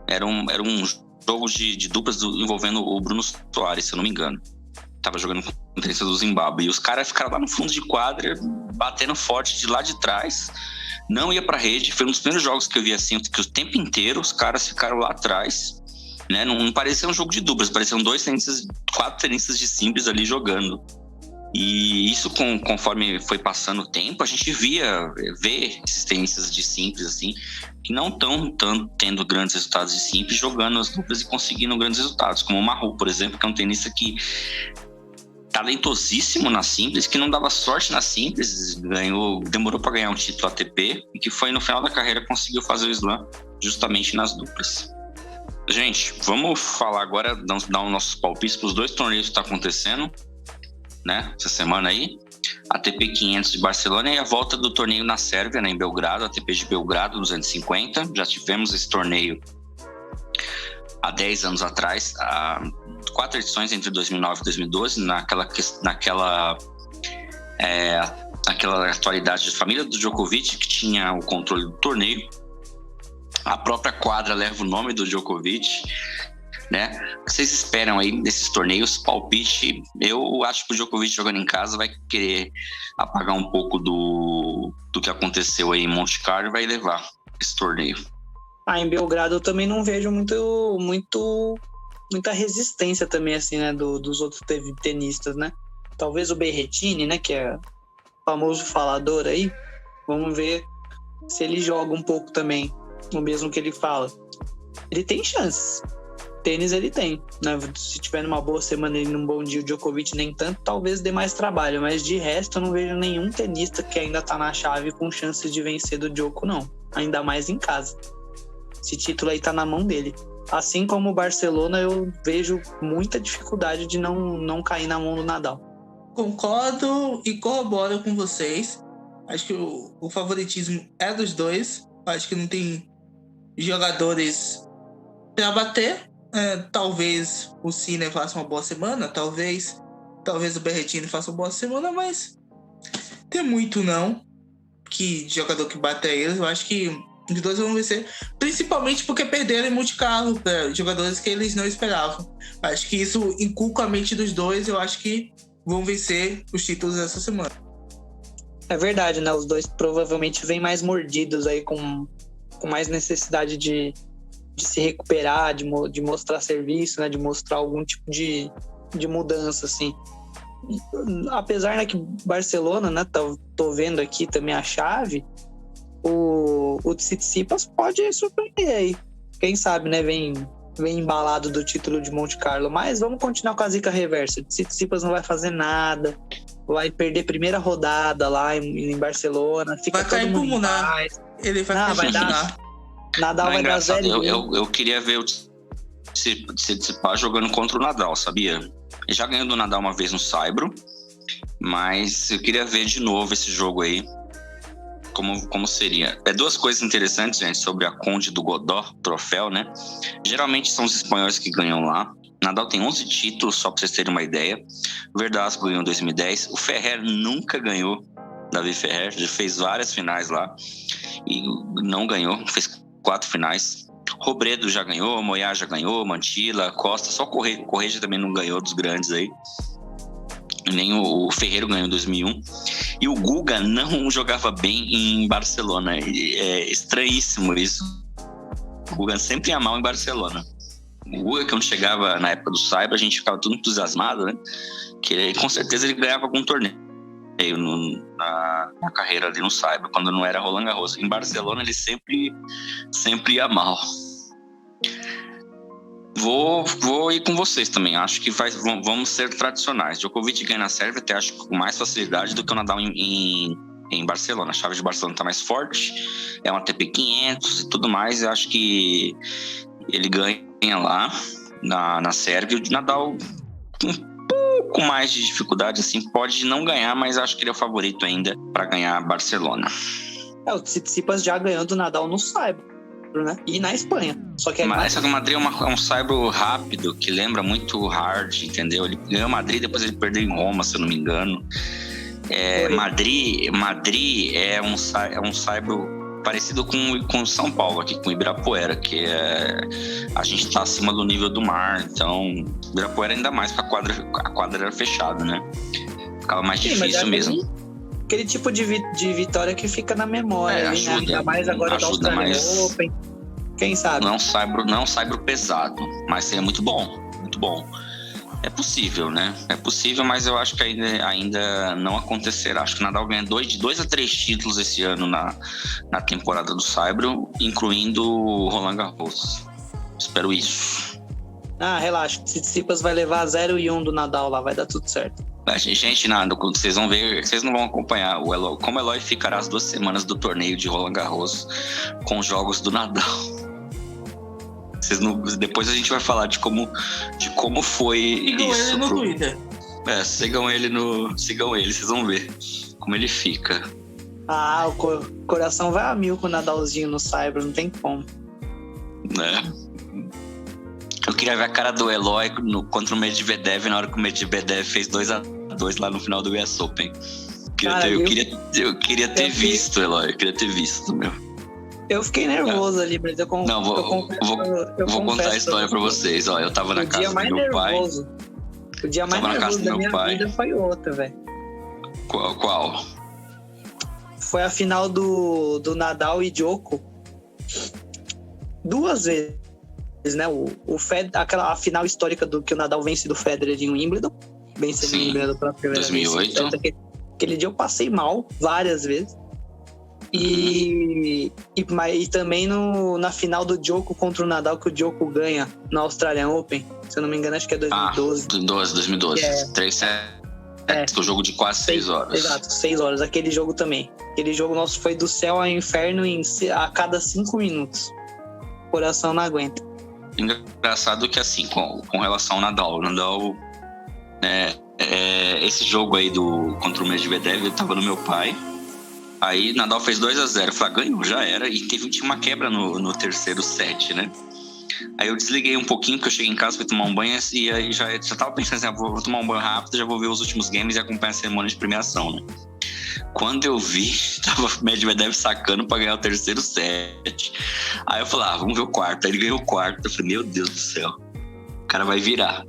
Era um jogo de duplas envolvendo o Bruno Soares, se eu não me engano. Tava jogando com o tenista do Zimbábue. E os caras ficaram lá no fundo de quadra, batendo forte de lá de trás. Não ia pra rede. Foi um dos primeiros jogos que eu vi assim, que o tempo inteiro os caras ficaram lá atrás. Né? Não parecia um jogo de duplas, pareciam 4 tenistas de simples ali jogando. E isso, conforme foi passando o tempo, a gente vê esses tenistas de simples assim, que não estão tendo grandes resultados de simples, jogando as duplas e conseguindo grandes resultados, como o Marrou, por exemplo, que é um tenista que talentosíssimo na simples, que não dava sorte na simples, demorou para ganhar um título ATP e que foi no final da carreira conseguiu fazer o slam justamente nas duplas. Gente, vamos falar agora, dar os nossos palpites para os 2 torneios que estão acontecendo, né, essa semana aí, ATP 500 de Barcelona e a volta do torneio na Sérvia, né, em Belgrado, ATP de Belgrado 250. Já tivemos esse torneio há 10 anos atrás, 4 edições entre 2009 e 2012, naquela atualidade de família do Djokovic, que tinha o controle do torneio. A própria quadra leva o nome do Djokovic, né? O que vocês esperam aí desses torneios? Palpite, eu acho que o Djokovic jogando em casa vai querer apagar um pouco do que aconteceu aí em Monte Carlo e vai levar esse torneio. Em Belgrado eu também não vejo muita resistência também, assim, né, dos outros tenistas, né? Talvez o Berrettini, né, que é o famoso falador aí, vamos ver se ele joga um pouco também, o mesmo que ele fala. Ele tem chances. Tênis ele tem, né? Se tiver numa boa semana e num bom dia o Djokovic nem tanto, talvez dê mais trabalho, mas de resto eu não vejo nenhum tenista que ainda tá na chave com chances de vencer do Djoko, não, ainda mais em casa. Esse título aí tá na mão dele. assim como o Barcelona, eu vejo muita dificuldade de não cair na mão do Nadal. Concordo e corroboro com vocês. Acho que o favoritismo é dos dois. Acho que não tem jogadores para bater. Talvez o Sinner faça uma boa semana, talvez o Berrettini faça uma boa semana, mas tem muito não que jogador que bate a eles. Eu acho que os dois vão vencer, principalmente porque perderam em Monte Carlo para jogadores que eles não esperavam. Acho que isso inculca a mente dos dois. Eu acho que vão vencer os títulos essa semana. É verdade, né? Os dois provavelmente vêm mais mordidos aí, com mais necessidade de se recuperar, de mostrar serviço, né? De mostrar algum tipo de mudança, assim. Apesar, né, que Barcelona, né? Tô vendo aqui também a chave, o Tsitsipas pode surpreender aí. Quem sabe, né? Vem embalado do título de Monte Carlo. Mas vamos continuar com a zica reversa. O Tsitsipas não vai fazer nada. Vai perder primeira rodada lá em Barcelona. Fica vai cair pulmonar. Ele vai dar. Nadal vai dar 0. Eu queria ver o Tsitsipas jogando contra o Nadal, sabia? Ele já ganhou do Nadal uma vez no Saibro, mas eu queria ver de novo esse jogo aí. Como seria. Duas coisas interessantes, gente, sobre a Conde do Godó, troféu, né? Geralmente são os espanhóis que ganham lá. Nadal tem 11 títulos, só pra vocês terem uma ideia. Verdasco ganhou em 2010. O Ferrer nunca ganhou. Davi Ferrer já fez várias finais lá e não ganhou. Fez 4 finais. Robredo já ganhou, Moyá já ganhou, Mantilla, Costa. Só Correia também não ganhou dos grandes aí. Nem o Ferreiro ganhou em 2001. E o Guga não jogava bem em Barcelona. É estranhíssimo isso. O Guga sempre ia mal em Barcelona. O Guga, quando chegava na época do Saibro, a gente ficava tudo entusiasmado, né? Que com certeza ele ganhava algum torneio na carreira ali no Saibro, quando não era Roland Garros. Em Barcelona ele sempre ia mal. Vou ir com vocês também. Acho que vamos ser tradicionais. Djokovic ganha na Sérvia, até acho com mais facilidade do que o Nadal em Barcelona. A chave de Barcelona está mais forte, é um ATP 500 e tudo mais. Eu acho que ele ganha lá na Sérvia. O Nadal um pouco mais de dificuldade, assim, pode não ganhar, mas acho que ele é o favorito ainda para ganhar Barcelona. O Tsitsipas já ganhou do Nadal no Saibro, né? E na Espanha. Só que o Madrid é um Saibro rápido, que lembra muito o Hard, entendeu? Ele ganhou Madrid, depois ele perdeu em Roma, se eu não me engano. Madrid é um Saibro parecido com São Paulo, aqui com Ibirapuera, que a gente está acima do nível do mar, então Ibirapuera ainda mais, porque a quadra era fechada, né? Ficava mais difícil mesmo. Aquele tipo de vitória que fica na memória, ajuda, né? Ainda mais agora da Australian Open. Quem sabe? Não é um Saibro pesado, mas seria muito bom, muito bom. É possível, né? É possível, mas eu acho que ainda não acontecerá. Acho que o Nadal ganha de 2 a 3 títulos esse ano na temporada do Saibro, incluindo o Roland Garros. Espero isso. Relaxa. Tsitsipas vai levar 0 e 1 do Nadal lá, vai dar tudo certo. Gente, vocês vão ver, vocês não vão acompanhar como o Eloy ficará as 2 semanas do torneio de Roland Garros com os jogos do Nadal. Depois a gente vai falar de como foi sigam isso. Ele no Twitter. Sigam ele, vocês vão ver como ele fica. O coração vai a mil com o Nadalzinho no Saibro, não tem como. Eu queria ver a cara do Eloy contra o Medvedev na hora que o Medvedev fez 2-2 lá no final do US Open. Eu queria ter visto, Eloy. Eu queria ter visto, meu. Eu fiquei nervoso ali, mas vou contar a história pra vocês. Eu tava na casa do meu pai. O dia mais nervoso da minha vida foi outra, velho. Qual? Foi a final do Nadal e Djoko. 2 vezes, né? A final histórica do que o Nadal vence do Federer em Wimbledon. Vence em Wimbledon pela primeira 2008. vez. Aquele dia eu passei mal várias vezes. E também na final do Djoko contra o Nadal, que o Djoko ganha no Australian Open. Se eu não me engano, acho que é 2012. 2012. 3 sets, o jogo de quase 6 horas. Exato, 6 horas. Aquele jogo também. Aquele jogo nosso foi do céu ao inferno a cada 5 minutos. O coração não aguenta. engraçado que assim, com relação ao Nadal, esse jogo aí contra o Medvedev, eu tava no meu pai. Aí Nadal fez 2-0, eu falei, ganhou, já era. E tinha uma quebra no terceiro set, né? Aí eu desliguei um pouquinho, porque eu cheguei em casa, fui tomar um banho e aí já tava pensando assim, vou tomar um banho rápido, já vou ver os últimos games e acompanhar a cerimônia de premiação, né? Quando eu vi, tava o Medvedev sacando pra ganhar o terceiro set. Aí eu falei, vamos ver o quarto. Aí ele ganhou o quarto. Eu falei, meu Deus do céu, o cara vai virar.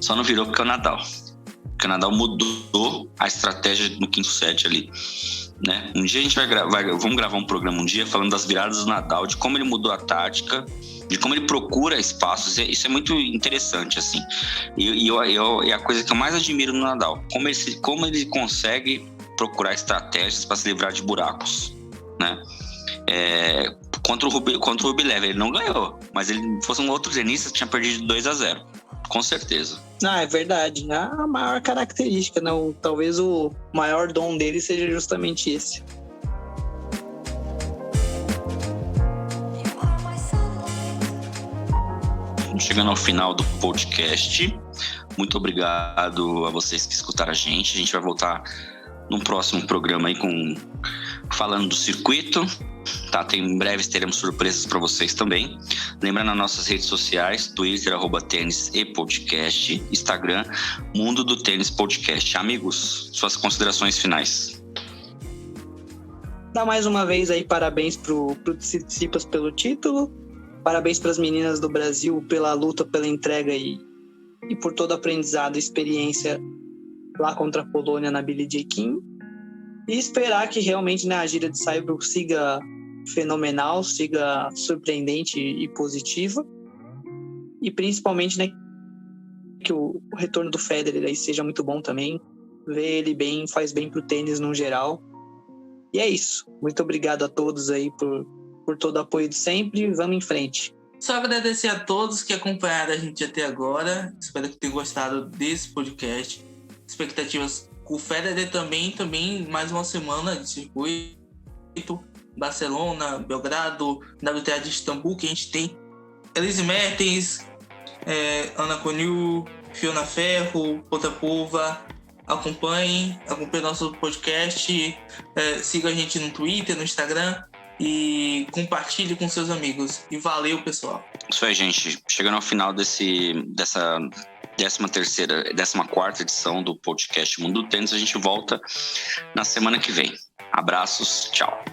Só não virou porque é o Nadal. Porque o Nadal mudou a estratégia no quinto set ali, né? Um dia a gente vamos gravar um programa um dia falando das viradas do Nadal, de como ele mudou a tática, de como ele procura espaços. Isso é muito interessante, assim. E a coisa que eu mais admiro no Nadal, como ele consegue procurar estratégias para se livrar de buracos, né? Contra o Rublev ele não ganhou, mas ele fosse um outro tenista, tinha perdido 2-0, com certeza. É verdade. A maior característica, né? Talvez o maior dom dele seja justamente esse. Chegando ao final do podcast, muito obrigado a vocês que escutaram a gente. A gente vai voltar num próximo programa aí falando do circuito, tá? Em breve teremos surpresas para vocês também. Lembrando nas nossas redes sociais, Twitter, @tênis e podcast, Instagram, Mundo do Tênis Podcast. Amigos, suas considerações finais. Dá mais uma vez aí parabéns pro Tsitsipas pelo título, parabéns para as meninas do Brasil pela luta, pela entrega e por todo o aprendizado e experiência lá contra a Polônia na Billie Jean King. E esperar que realmente, né, a gira de Saibro siga fenomenal, siga surpreendente e positiva. E principalmente, né, que o retorno do Federer aí seja muito bom também. Ver ele bem faz bem pro tênis no geral. E é isso. Muito obrigado a todos aí por todo o apoio de sempre. Vamos em frente. Só agradecer a todos que acompanharam a gente até agora. Espero que tenham gostado desse podcast. Expectativas com o Federer também mais uma semana de circuito. Barcelona, Belgrado, WTA de Istambul, que a gente tem Elise Mertens, Ana Konil, Fiona Ferro, Potapova. Acompanhe nosso podcast, siga a gente no Twitter, no Instagram e compartilhe com seus amigos. E valeu, pessoal. Isso aí, gente. Chegando ao final dessa 14ª edição do podcast Mundo do Tênis, a gente volta na semana que vem. Abraços, tchau.